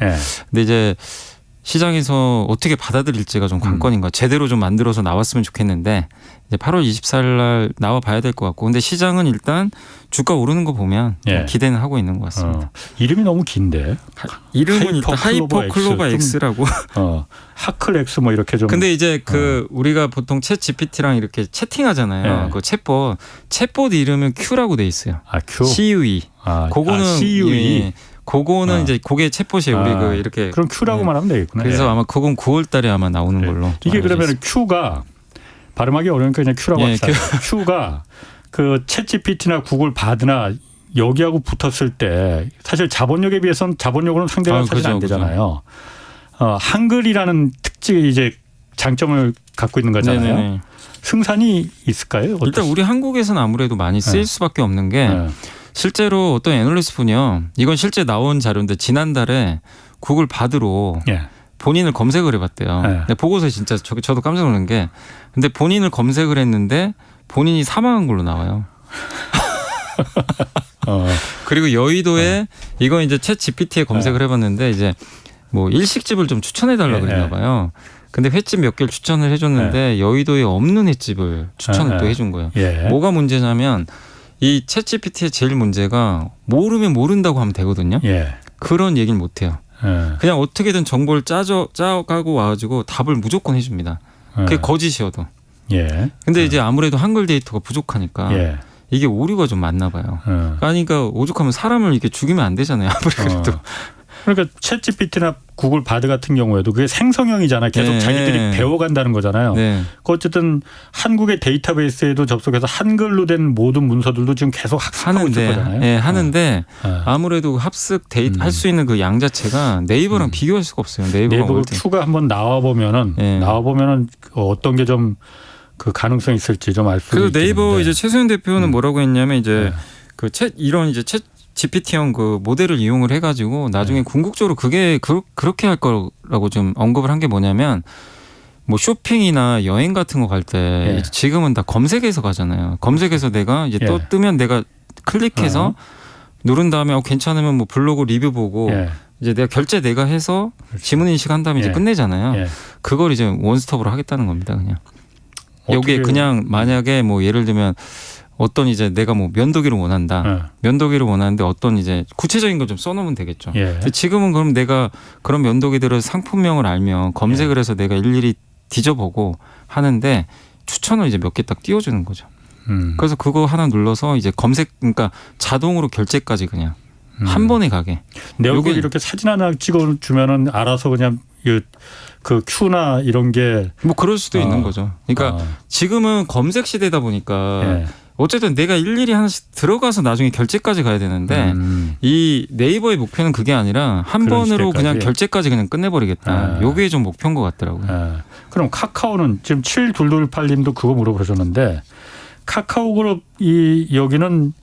근데 이제 시장에서 어떻게 받아들일지가 좀 관건인 거야. 제대로 좀 만들어서 나왔으면 좋겠는데 이제 8월 24일 날 나와 봐야 될 것 같고 근데 시장은 일단 주가 오르는 거 보면 기대는 하고 있는 것 같습니다. 이름이 너무 긴데. 이름은 일단 하이퍼 클로바 X라고. 하클 X 뭐 이렇게 좀. 근데 이제 그 우리가 보통 챗 GPT랑 이렇게 채팅하잖아요. 그 챗봇 이름은 Q라고 돼 있어요. Q. CUE. 그거는 CUE. 그거는 이제 그게 챗봇이에요. 우리 그 이렇게. 그럼 Q라고 말하면 되겠구나. 그래서 아마 그건 9월 달에 아마 나오는 걸로. 이게 그러면 Q가 발음하기 어려우니까 그냥 Q라고 합시다. Q가 그 챗GPT나 구글 바드나 여기하고 붙었을 때 사실 자본력에 비해서는 자본력으로는 상대가 사실 안 되잖아요. 한글이라는 특징이 이제 장점을 갖고 있는 거잖아요. 네네네. 승산이 있을까요? 일단 우리 한국에서는 아무래도 많이 쓰일 수밖에 없는 게 실제로 어떤 애널리스트 분이요. 이건 실제 나온 자료인데 지난달에 구글 바드로 본인을 검색을 해봤대요. 근데 보고서 진짜 저도 깜짝 놀란 게 근데 본인을 검색을 했는데 본인이 사망한 걸로 나와요. 그리고 여의도에 이건 이제 챗 GPT에 검색을 해봤는데 이제 뭐 일식집을 좀 추천해달라 그랬나 봐요. 근데 횟집 몇 개를 추천을 해줬는데 여의도에 없는 횟집을 추천을 또 해준 거예요. 뭐가 문제냐면 이 챗 GPT의 제일 문제가 모르면 모른다고 하면 되거든요. 그런 얘기를 못 해요. 그냥 어떻게든 정보를 짜가고 와가지고 답을 무조건 해줍니다. 그게 거짓이어도. 근데 이제 아무래도 한글 데이터가 부족하니까 이게 오류가 좀 많나 봐요. 그러니까 오죽하면 사람을 이렇게 죽이면 안 되잖아요. 아무리 그래도. 그러니까 챗GPT나 구글 바드 같은 경우에도 그게 생성형이잖아요. 계속 자기들이 배워간다는 거잖아요. 어쨌든 한국의 데이터베이스에도 접속해서 한글로 된 모든 문서들도 지금 계속 학습하고 있을 거잖아요. 하는데 아무래도 합숙 할 수 있는 그 양 자체가 네이버랑 비교할 수가 없어요. 네이버 Q가 한번 나와보면은 어떤 게 좀 그 가능성이 있을지 좀 알 수 있겠는데. 그래서 네이버 이제 최소연 대표는 뭐라고 했냐면 이제 그 이런 이제 챗 GPT형 그 모델을 이용을 해가지고 나중에 궁극적으로 그게 그렇게 할 거라고 좀 언급을 한 게 뭐냐면 뭐 쇼핑이나 여행 같은 거 갈 때 지금은 다 검색해서 가잖아요. 검색해서 내가 이제 또 뜨면 내가 클릭해서 누른 다음에 괜찮으면 뭐 블로그 리뷰 보고 이제 내가 결제 내가 해서 지문 인식한 다음에 이제 끝내잖아요. 그걸 이제 원스톱으로 하겠다는 겁니다. 그냥 여기에 그냥 만약에 뭐 예를 들면 어떤 이제 내가 뭐 면도기를 원한다. 면도기를 원하는데 어떤 이제 구체적인 걸 좀 써놓으면 되겠죠. 근데 지금은 그럼 내가 그런 면도기들의 상품명을 알면 검색을 해서 내가 일일이 뒤져보고 하는데 추천을 이제 몇 개 딱 띄워주는 거죠. 그래서 그거 하나 눌러서 이제 그러니까 자동으로 결제까지 그냥 한 번에 가게. 내 얼굴 이렇게 사진 하나 찍어주면은 알아서 그냥 그 Q나 이런 게 뭐 그럴 수도 있는 거죠. 그러니까 지금은 검색 시대다 보니까 어쨌든 내가 일일이 하나씩 들어가서 나중에 결제까지 가야 되는데 이 네이버의 목표는 그게 아니라 한 번으로 시대까지. 그냥 결제까지 그냥 끝내버리겠다. 요게 좀 목표인 것 같더라고요. 그럼 카카오는 지금 7228님도 그거 물어보셨는데 카카오그룹 여기는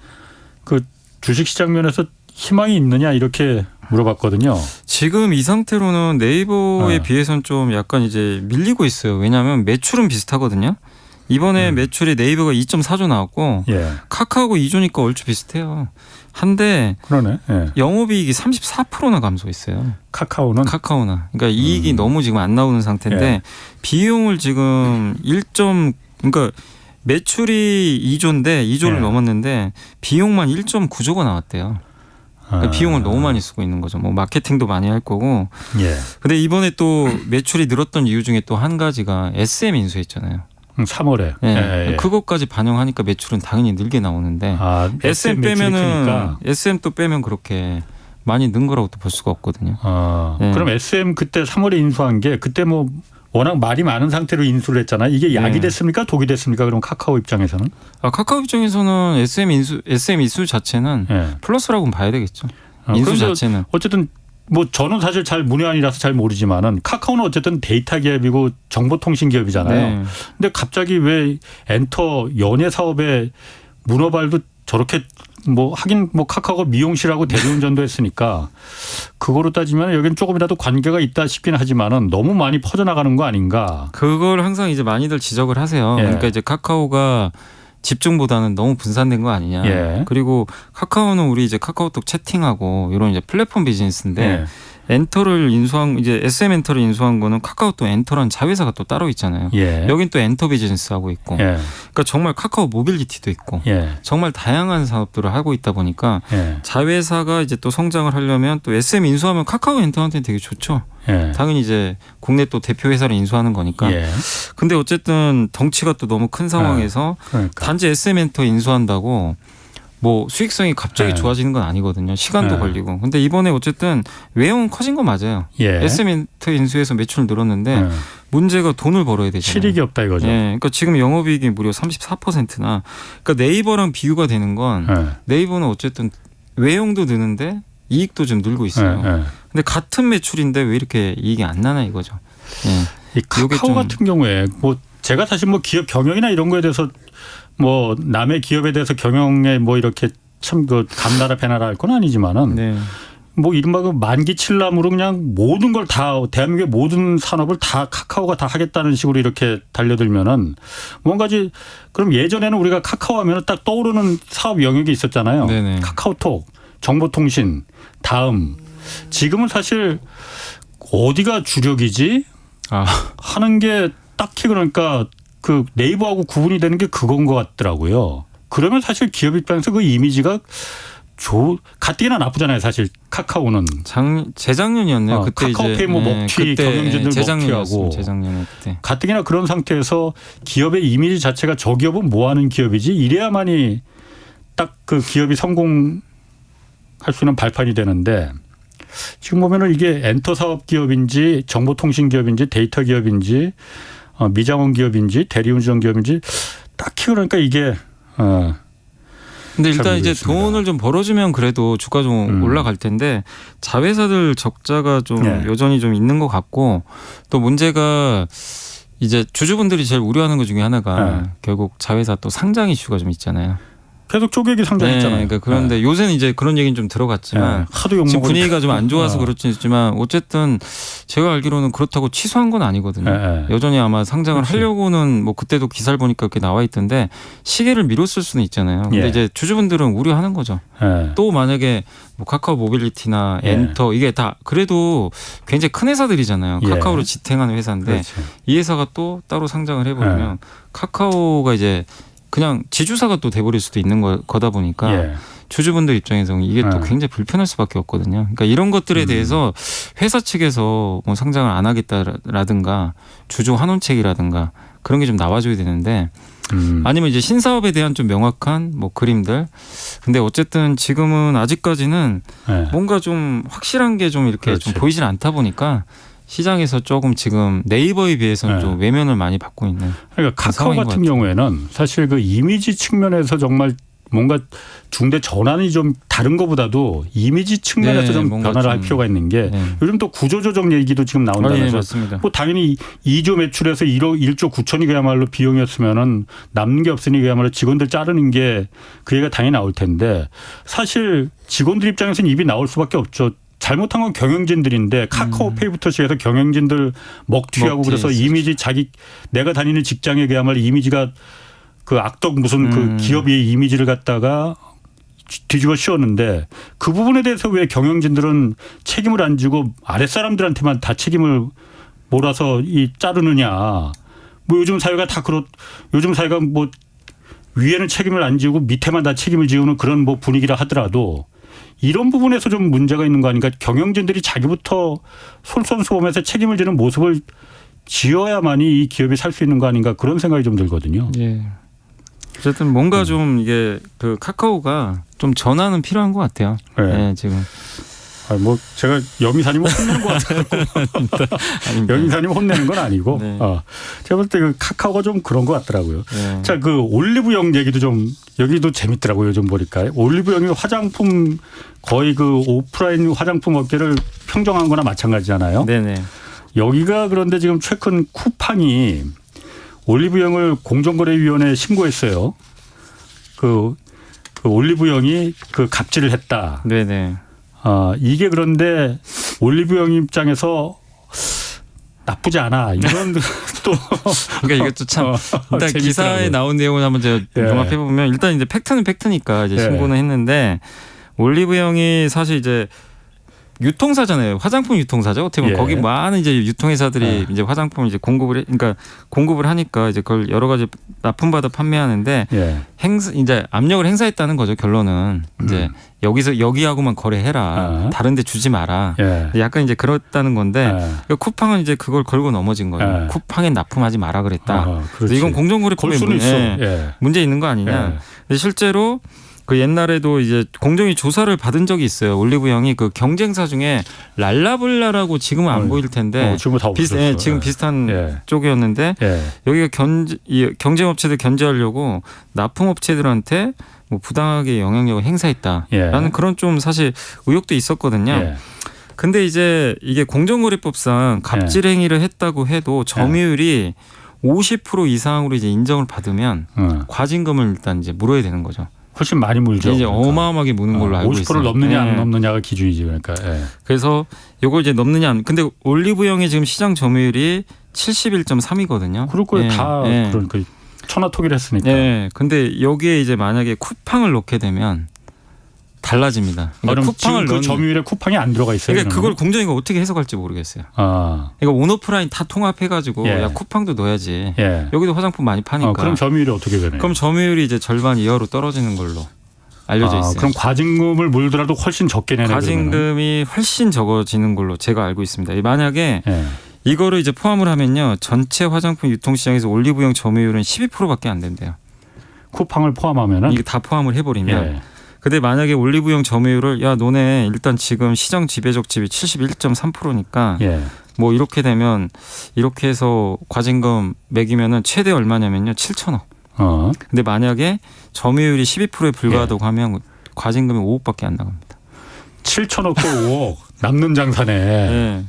그 주식시장 면에서 희망이 있느냐 이렇게 물어봤거든요. 지금 이 상태로는 네이버에 비해서는 좀 약간 이제 밀리고 있어요. 왜냐하면 매출은 비슷하거든요. 이번에 매출이 네이버가 2.4조 나왔고 예. 카카오가 2조니까 얼추 비슷해요. 한데 그러네. 예. 영업이익이 34%나 감소했어요. 카카오는 카카오나. 그러니까 이익이 너무 지금 안 나오는 상태인데 예. 비용을 지금 그러니까 매출이 2조인데 2조를 예. 넘었는데 비용만 1.9조가 나왔대요. 그러니까 비용을 너무 많이 쓰고 있는 거죠. 뭐 마케팅도 많이 할 거고. 예. 근데 이번에 또 매출이 늘었던 이유 중에 또 한 가지가 SM 인수했잖아요. 3월에. 예. 예. 그것까지 반영하니까 매출은 당연히 늘게 나오는데 SM 빼면은 SM 또 빼면 그렇게 많이 는 거라고 또 볼 수가 없거든요. 예. 그럼 SM 그때 3월에 인수한 게 그때 뭐 워낙 말이 많은 상태로 인수를 했잖아요. 이게 약이 됐습니까? 독이 됐습니까? 그럼 카카오 입장에서는? 카카오 입장에서는 SM 인수 자체는 플러스라고는 봐야 되겠죠. 인수 자체는. 어쨌든 뭐 저는 사실 잘 문외한이라서 잘 모르지만은 카카오는 어쨌든 데이터 기업이고 정보통신 기업이잖아요. 근데 갑자기 왜 엔터 연예 사업에 문어발도 저렇게 뭐 하긴 뭐 카카오가 미용실하고 대리운전도 했으니까 그거로 따지면 여기는 조금이라도 관계가 있다 싶긴 하지만은 너무 많이 퍼져나가는 거 아닌가. 그걸 항상 이제 많이들 지적을 하세요. 그러니까 이제 카카오가 집중보다는 너무 분산된 거 아니냐. 그리고 카카오는 우리 이제 카카오톡 채팅하고 이런 이제 플랫폼 비즈니스인데 엔터를 인수한 이제 SM 엔터를 인수한 거는 카카오톡 엔터라는 자회사가 또 따로 있잖아요. 여긴 또 엔터 비즈니스 하고 있고. 그러니까 정말 카카오 모빌리티도 있고. 정말 다양한 사업들을 하고 있다 보니까 자회사가 이제 또 성장을 하려면 또 SM 인수하면 카카오 엔터한테는 되게 좋죠. 당연히 이제 국내 또 대표 회사를 인수하는 거니까. 근데 어쨌든 덩치가 또 너무 큰 상황에서 단지 SM 엔터 인수한다고 뭐 수익성이 갑자기 좋아지는 건 아니거든요. 시간도 걸리고. 근데 이번에 어쨌든 외형은 커진 건 맞아요. SM 엔터 인수해서 매출 늘었는데 문제가 돈을 벌어야 되잖아요. 실익이 없다 이거죠. 그러니까 지금 영업이익이 무려 34%나. 그러니까 네이버랑 비교가 되는 건 네이버는 어쨌든 외형도 느는데 이익도 좀 늘고 있어요. 근데 같은 매출인데 왜 이렇게 이익이 안 나나 이거죠. 이 카카오 같은 경우에 뭐 제가 사실 뭐 기업 경영이나 이런 거에 대해서 뭐 남의 기업에 대해서 경영에 뭐 이렇게 참 그 감나라 배나라 할 건 아니지만은 뭐 이른바 그 만기칠람으로 그냥 모든 걸 다 대한민국의 모든 산업을 다 카카오가 다 하겠다는 식으로 이렇게 달려들면은 뭔가지 그럼 예전에는 우리가 카카오 하면은 딱 떠오르는 사업 영역이 있었잖아요. 카카오톡, 정보통신, 다음. 지금은 사실 어디가 주력이지 하는 게 딱히 그러니까 그 네이버하고 구분이 되는 게 그건 것 같더라고요. 그러면 사실 기업 입장에서 그 이미지가 가뜩이나 나쁘잖아요. 사실 카카오는. 재작년이었네요. 그때 카카오페이 뭐 먹튀 경영진들 먹튀하고. 재작년에 그때. 가뜩이나 그런 상태에서 기업의 이미지 자체가 저 기업은 뭐 하는 기업이지 이래야만이 딱 그 기업이 성공할 수 있는 발판이 되는데 지금 보면은 이게 엔터 사업 기업인지 정보통신 기업인지 데이터 기업인지 미장원 기업인지 대리운전 기업인지 딱히 그러니까 이게 근데 일단 이제 돈을 좀 벌어주면 그래도 주가 좀 올라갈 텐데 자회사들 적자가 좀 여전히 좀 있는 것 같고 또 문제가 이제 주주분들이 제일 우려하는 것 중에 하나가 결국 자회사 또 상장 이슈가 좀 있잖아요. 계속 쪼개기 상장했잖아요. 그러니까 그런데 요새는 이제 그런 얘기는 좀 들어갔지만 하도 지금 분위기가 좀 안 좋아서 그렇지만 어쨌든 제가 알기로는 그렇다고 취소한 건 아니거든요. 여전히 아마 상장을 하려고는 뭐 그때도 기사를 보니까 그렇게 나와 있던데 시기를 미뤘을 수는 있잖아요. 근데 이제 주주분들은 우려하는 거죠. 또 만약에 뭐 카카오 모빌리티나 엔터 이게 다 그래도 굉장히 큰 회사들이잖아요. 카카오를 지탱하는 회사인데 이 회사가 또 따로 상장을 해버리면 카카오가 이제 그냥 지주사가 또 돼버릴 수도 있는 거다 보니까 주주분들 입장에서는 이게 또 굉장히 불편할 수밖에 없거든요. 그러니까 이런 것들에 대해서 회사 측에서 뭐 상장을 안 하겠다라든가 주주 환원책이라든가 그런 게 좀 나와줘야 되는데 아니면 이제 신사업에 대한 좀 명확한 뭐 그림들. 근데 어쨌든 지금은 아직까지는 뭔가 좀 확실한 게 좀 이렇게 좀 보이질 않다 보니까 시장에서 조금 지금 네이버에 비해서는 좀 외면을 많이 받고 있는. 그러니까 카카오 같은 경우에는 사실 그 이미지 측면에서 정말 뭔가 중대 전환이 좀 다른 것보다도 이미지 측면에서 좀 변화를 할 필요가 있는 게 요즘 또 구조조정 얘기도 지금 나온다면서 맞습니다. 뭐 당연히 2조 매출에서 1조 9천이 그야말로 비용이었으면은 남는 게 없으니 그야말로 직원들 자르는 게 그 얘기가 당연히 나올 텐데 사실 직원들 입장에서는 입이 나올 수밖에 없죠. 잘못한 건 경영진들인데 카카오페이부터 시작해서 경영진들 먹튀하고 그래서 이미지 내가 다니는 직장에 그야말로 이미지가 그 악덕 무슨 그 기업의 이미지를 갖다가 뒤집어 씌웠는데 그 부분에 대해서 왜 경영진들은 책임을 안 지고 아랫사람들한테만 다 책임을 몰아서 자르느냐. 뭐 요즘 사회가 요즘 사회가 뭐 위에는 책임을 안 지고 밑에만 다 책임을 지우는 그런 뭐 분위기라 하더라도 이런 부분에서 좀 문제가 있는 거 아닌가. 경영진들이 자기부터 솔선수범해서 책임을 지는 모습을 지어야만이 이 기업이 살 수 있는 거 아닌가 그런 생각이 좀 들거든요. 예. 어쨌든 뭔가 좀 이게 그 카카오가 좀 전환은 필요한 것 같아요. 네, 지금. 뭐 제가 염이사님 혼내는 것 같아요. 염이사님 혼내는 건 아니고 네. 제가 볼 때 그 카카오가 좀 그런 것 같더라고요. 네. 자, 그 올리브영 얘기도 좀 여기도 재밌더라고요. 요즘 보니까 올리브영이 화장품 거의 그 오프라인 화장품 업계를 평정한 거나 마찬가지잖아요. 네네. 여기가 그런데 지금 최근 쿠팡이 올리브영을 공정거래위원회에 신고했어요. 그 올리브영이 그 갑질을 했다. 네네. 이게 그런데 올리브영 입장에서 나쁘지 않아. 이런 또 그러니까 이것도 참 일단 기사에 나온 내용을 한번 제가 종합해 보면 일단 이제 팩트는 팩트니까 이제 신고는 했는데 올리브영이 사실 이제 유통사잖아요. 화장품 유통사죠. 어떻게 보면 거기 많은 이제 유통회사들이 이제 화장품을 이제 공급을 하니까 이제 그걸 여러 가지 납품받아 판매하는데 이제 압력을 행사했다는 거죠. 결론은 이제 여기하고만 거래해라. 다른데 주지 마라. 약간 이제 그렇다는 건데 쿠팡은 이제 그걸 걸고 넘어진 거예요. 쿠팡에 납품하지 마라 그랬다. 그래서 이건 공정거래법에 문제 있는 거 아니냐. 근데 실제로 그 옛날에도 이제 공정위 조사를 받은 적이 있어요. 올리브영이 그 경쟁사 중에 랄라블라라고 지금은 안 보일 텐데 지금 비슷한 쪽이었는데 여기가 경쟁업체들 견제하려고 납품업체들한테 뭐 부당하게 영향력을 행사했다라는 그런 좀 사실 의혹도 있었거든요. 근데 이제 이게 공정거래법상 갑질 행위를 했다고 해도 점유율이 50% 이상으로 이제 인정을 받으면 과징금을 일단 이제 물어야 되는 거죠. 훨씬 많이 물죠. 이제 그러니까. 어마어마하게 무는 걸로 알고 있어요. 50% 넘느냐 안 넘느냐가 기준이지 그러니까. 그래서 이걸 이제 넘느냐 안. 근데 올리브영의 지금 시장 점유율이 71.3이거든요. 그럴 거예요. 다 그런 그 천하통일 했으니까. 근데 여기에 이제 만약에 쿠팡을 넣게 되면 달라집니다. 그러니까 쿠팡을 그 점유율에 쿠팡이 안 들어가 있어요. 그러니까 그걸 공정위가 어떻게 해석할지 모르겠어요. 그러니까 온오프라인 다 통합해가지고 야 쿠팡도 넣어야지. 여기도 화장품 많이 파니까. 그럼 점유율이 어떻게 되나요? 그럼 점유율이 이제 절반 이하로 떨어지는 걸로 알려져 있어요. 그럼 과징금을 물더라도 훨씬 적게 내는 과징금이 훨씬 적어지는 걸로 제가 알고 있습니다. 만약에 이거를 이제 포함을 하면요, 전체 화장품 유통시장에서 올리브영 점유율은 12%밖에 안 된대요. 쿠팡을 포함하면은 이게 다 포함을 해버리면. 근데 만약에 올리브영 점유율을 너네 일단 지금 시장 지배적 지위 71.3%니까 뭐 이렇게 되면 이렇게 해서 과징금 매기면은 최대 얼마냐면요 7천억. 근데 만약에 점유율이 12%에 불과하다고 하면 과징금이 5억밖에 안 나갑니다. 7천억 또 5억 남는 장사네.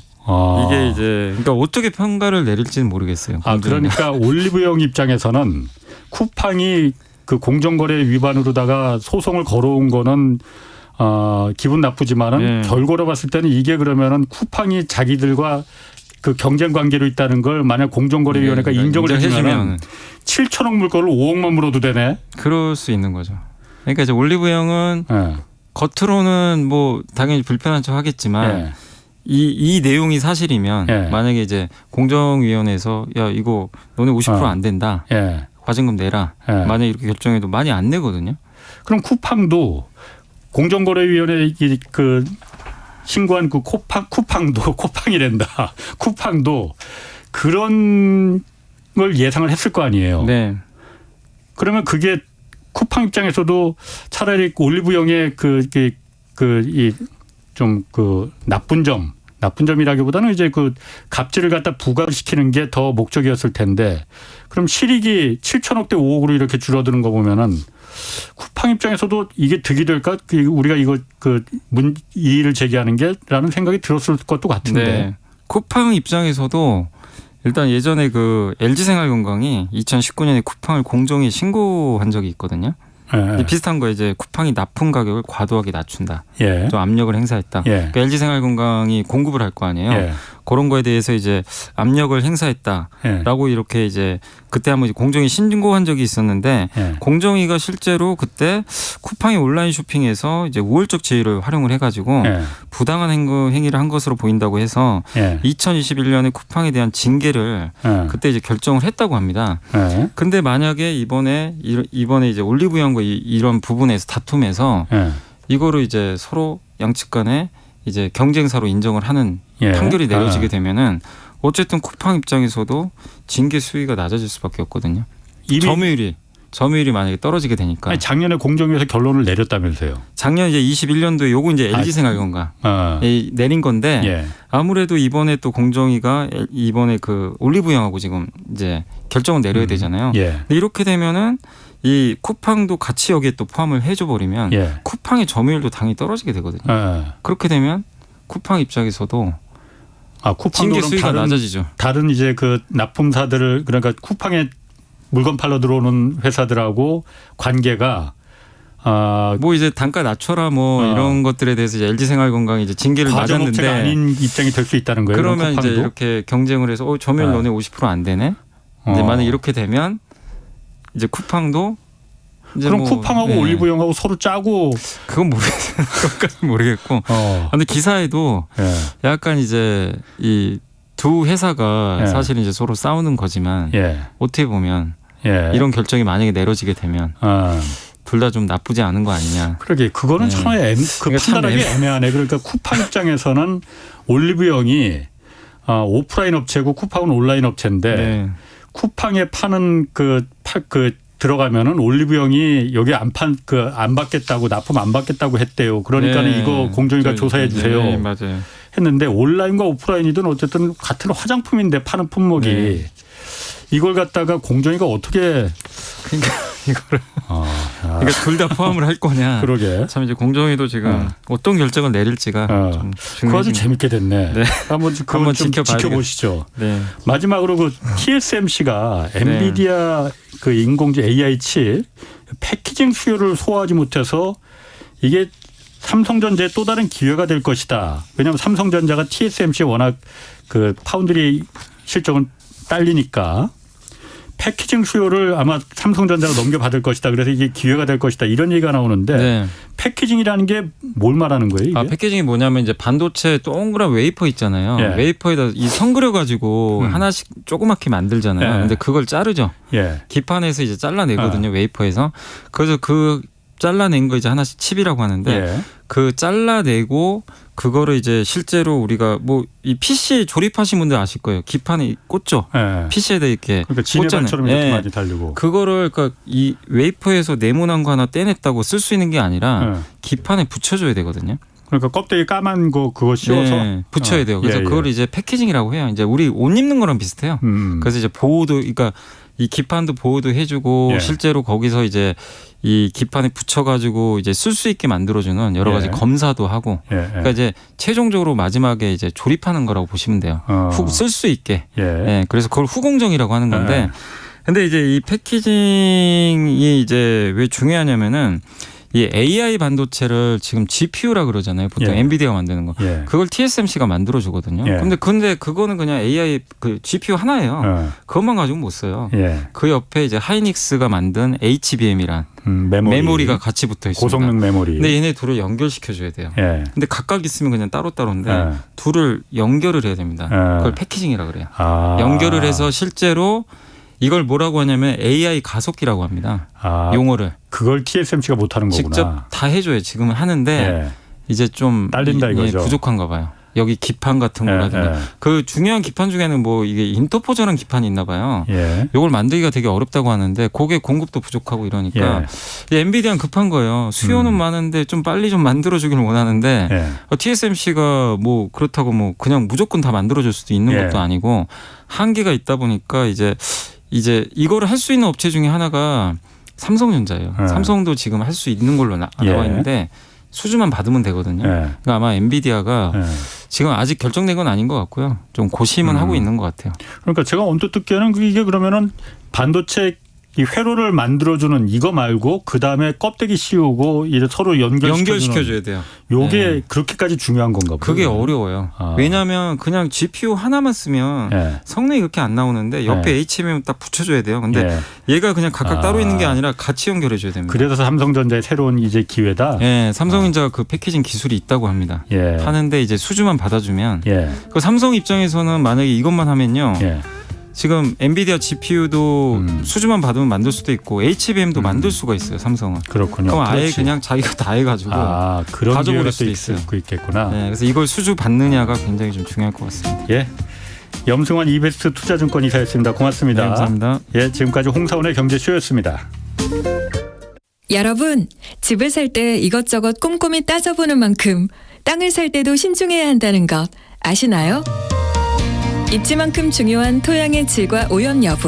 이게 이제 그러니까 어떻게 평가를 내릴지는 모르겠어요. 그러니까 올리브영 입장에서는 쿠팡이 그 공정거래 위반으로다가 소송을 걸어온 거는 기분 나쁘지만은 결과로 봤을 때는 이게 그러면은 쿠팡이 자기들과 그 경쟁 관계로 있다는 걸 만약 공정거래위원회가 인정을 해주면 7천억 물건을 5억만 물어도 되네. 그럴 수 있는 거죠. 그러니까 이제 올리브영은 겉으로는 뭐 당연히 불편한 척 하겠지만 이 내용이 사실이면 만약에 이제 공정위원회에서 야 이거 너네 50% 안 된다. 과징금 내라. 만약 이렇게 결정해도 많이 안 내거든요. 그럼 쿠팡도 공정거래위원회 그 신고한 그 쿠팡도 쿠팡이란다. 쿠팡도 그런 걸 예상을 했을 거 아니에요. 그러면 그게 쿠팡 입장에서도 차라리 올리브영의 좀 나쁜 점이라기보다는 이제 그 갑질을 갖다 부과시키는 게 더 목적이었을 텐데 그럼 실익이 7천억대 5억으로 이렇게 줄어드는 거 보면은 쿠팡 입장에서도 이게 득이 될까? 우리가 이거 이의를 제기하는 게라는 생각이 들었을 것도 같은데. 쿠팡 입장에서도 일단 예전에 그 LG생활건강이 2019년에 쿠팡을 공정위에 신고한 적이 있거든요. 예. 비슷한 거 이제 쿠팡이 납품 가격을 과도하게 낮춘다. 예. 또 압력을 행사했다. 예. 그러니까 LG생활건강이 공급을 할 거 아니에요. 예. 그런 거에 대해서 이제 압력을 행사했다라고 예. 이렇게 이제 그때 한번 공정위 신고한 적이 있었는데 예. 공정위가 실제로 그때 쿠팡이 온라인 쇼핑에서 이제 우월적 지위를 활용을 해가지고 예. 부당한 행위를 한 것으로 보인다고 해서 예. 2021년에 쿠팡에 대한 징계를 예. 그때 이제 결정을 했다고 합니다. 예. 근데 만약에 이번에 이제 올리브영과 이런 부분에서 다툼에서 예. 이거를 이제 서로 양측 간에 이제 경쟁사로 인정을 하는 예. 판결이 내려지게 되면은 어쨌든 쿠팡 입장에서도 징계 수위가 낮아질 수밖에 없거든요. 이미 점유율이 만약에 떨어지게 되니까. 아니, 작년에 공정위에서 결론을 내렸다면서요. 작년 이제 21년도에 요거 이제 LG생활건강 내린 건데 예. 아무래도 이번에 또 공정위가 이번에 그 올리브영하고 지금 이제 결정을 내려야 되잖아요. 예. 근데 이렇게 되면은 이 쿠팡도 같이 여기에 또 포함을 해줘 버리면 예. 쿠팡의 점유율도 당연히 떨어지게 되거든요. 예. 그렇게 되면 쿠팡 입장에서도 쿠팡도 징계 수위가 낮아지죠. 다른 이제 그 납품사들을 그러니까 쿠팡에 물건 팔러 들어오는 회사들하고 관계가 뭐 이제 단가 낮춰라 뭐 이런 것들에 대해서 이제 LG생활건강이 이제 징계를 맞았는데 아닌 입장이 될 수 있다는 거예요. 그러면 이제 이렇게 경쟁을 해서 점유율 너네 50% 안 되네. 근데 만약 이렇게 되면 이제 쿠팡도 이제 그럼 쿠팡하고 올리브영하고 서로 짜고 그건 모르겠어요. 그것까지 모르겠고. 근데 기사에도 약간 이제 이 두 회사가 사실 이제 서로 싸우는 거지만 어떻게 보면 이런 결정이 만약에 내려지게 되면 둘 다 좀 나쁘지 않은 거 아니냐. 그러게 그거는 참 판단하기 애매하네. 그러니까 쿠팡 입장에서는 올리브영이 오프라인 업체고 쿠팡은 온라인 업체인데 쿠팡에 파는 그 들어가면은 올리브영이 여기 안 받겠다고 납품 안 받겠다고 했대요. 그러니까는 이거 공정위가 조사해 주세요. 네, 맞아요. 했는데 온라인과 오프라인이든 어쨌든 같은 화장품인데 파는 품목이 이걸 갖다가 공정위가 어떻게 그러니까 이거를 그러니까 둘 다 포함을 할 거냐. 그러게. 참 이제 공정위도 지금 어떤 결정을 내릴지가 좀 그거 아주 재밌게 됐네. 네. 한번 지켜보시죠. 네. 마지막으로 그 TSMC가 엔비디아 그 인공지능 AI 칩 패키징 수요를 소화하지 못해서 이게 삼성전자의 또 다른 기회가 될 것이다. 왜냐하면 삼성전자가 TSMC 워낙 그 파운드리 실적은 딸리니까 패키징 수요를 아마 삼성전자가 넘겨받을 것이다. 그래서 이게 기회가 될 것이다. 이런 얘기가 나오는데 패키징이라는 게 뭘 말하는 거예요? 이게? 패키징이 뭐냐면 이제 반도체 동그란 웨이퍼 있잖아요. 웨이퍼에다 이 선 그려가지고 하나씩 조그맣게 만들잖아요. 근데 그걸 자르죠. 기판에서 이제 잘라내거든요. 웨이퍼에서. 그래서 그 잘라낸 거 이제 하나씩 칩이라고 하는데 그 잘라내고 그거를 이제 실제로 우리가 뭐 이 PC 조립하신 분들 아실 거예요. 기판에 꽂죠. PC에다 이렇게 그러니까 지네발처럼 이렇게 많이 달리고. 그거를 그러니까 이 웨이퍼에서 네모난 거 하나 떼냈다고 쓸 수 있는 게 아니라 기판에 붙여줘야 되거든요. 그러니까 껍데기 까만 거 그거 씌워서 붙여야 돼요. 그래서 그걸 이제 패키징이라고 해요. 이제 우리 옷 입는 거랑 비슷해요. 그래서 이제 보호도 그러니까 이 기판도 보호도 해주고 실제로 거기서 이제 이 기판에 붙여가지고 이제 쓸 수 있게 만들어주는 여러 가지 검사도 하고 그러니까 이제 최종적으로 마지막에 이제 조립하는 거라고 보시면 돼요. 쓸 수 있게. 그래서 그걸 후공정이라고 하는 건데 근데 이제 이 패키징이 이제 왜 중요하냐면은 이 AI 반도체를 지금 GPU라 그러잖아요. 보통 엔비디아가 만드는 거. 그걸 TSMC가 만들어 주거든요. 근데 그거는 그냥 AI 그 GPU 하나예요. 그것만 가지고 못 써요. 그 옆에 이제 하이닉스가 만든 HBM이란 메모리가 같이 붙어 있습니다. 고성능 메모리. 근데 얘네 둘을 연결시켜 줘야 돼요. 근데 각각 있으면 그냥 따로따로인데 둘을 연결을 해야 됩니다. 그걸 패키징이라 그래요. 연결을 해서 실제로 이걸 뭐라고 하냐면 AI 가속기라고 합니다. 용어를. 그걸 TSMC가 못하는 거구나. 직접 다 해줘요. 지금은 하는데 이제 좀 딸린다 이거죠. 부족한가 봐요. 여기 기판 같은 거라든가 그 중요한 기판 중에는 뭐 이게 인터포저라는 기판이 있나 봐요. 이걸 만들기가 되게 어렵다고 하는데 그게 공급도 부족하고 이러니까 엔비디아는 급한 거예요. 수요는 많은데 좀 빨리 좀 만들어주기를 원하는데 TSMC가 뭐 그렇다고 뭐 그냥 무조건 다 만들어줄 수도 있는 것도 아니고 한계가 있다 보니까 이제 이거를 할 수 있는 업체 중에 하나가 삼성전자예요. 삼성도 지금 할 수 있는 걸로 나와 있는데 수주만 받으면 되거든요. 그러니까 아마 엔비디아가 지금 아직 결정된 건 아닌 것 같고요. 좀 고심은 하고 있는 것 같아요. 그러니까 제가 언뜻 듣기에는 이게 그러면은 반도체 이 회로를 만들어주는 이거 말고 그 다음에 껍데기 씌우고 이제 서로 연결시켜줘야 돼요. 요게 네. 그렇게까지 중요한 건가 봐요. 그게 어려워요. 왜냐하면 그냥 GPU 하나만 쓰면 성능이 그렇게 안 나오는데 옆에 HBM 딱 붙여줘야 돼요. 근데 얘가 그냥 각각 따로 있는 게 아니라 같이 연결해줘야 됩니다. 그래서 삼성전자의 새로운 이제 기회다. 네, 삼성전자가 그 패키징 기술이 있다고 합니다. 하는데 이제 수주만 받아주면 그 삼성 입장에서는 만약에 이것만 하면요. 지금 엔비디아 GPU도 수주만 받으면 만들 수도 있고 HBM도 만들 수가 있어요. 삼성은. 그렇군요. 그럼 아예 그냥 자기가 다 해가지고 그런 가져버릴 수도 있어요. 있겠구나. 네, 그래서 이걸 수주 받느냐가 굉장히 좀 중요할 것 같습니다. 예. 염승환 이베스트 투자증권 이사였습니다. 고맙습니다. 네, 감사합니다. 예, 지금까지 홍사원의 경제쇼였습니다. 여러분, 집을 살 때 이것저것 꼼꼼히 따져보는 만큼 땅을 살 때도 신중해야 한다는 것 아시나요? 입지만큼 중요한 토양의 질과 오염 여부.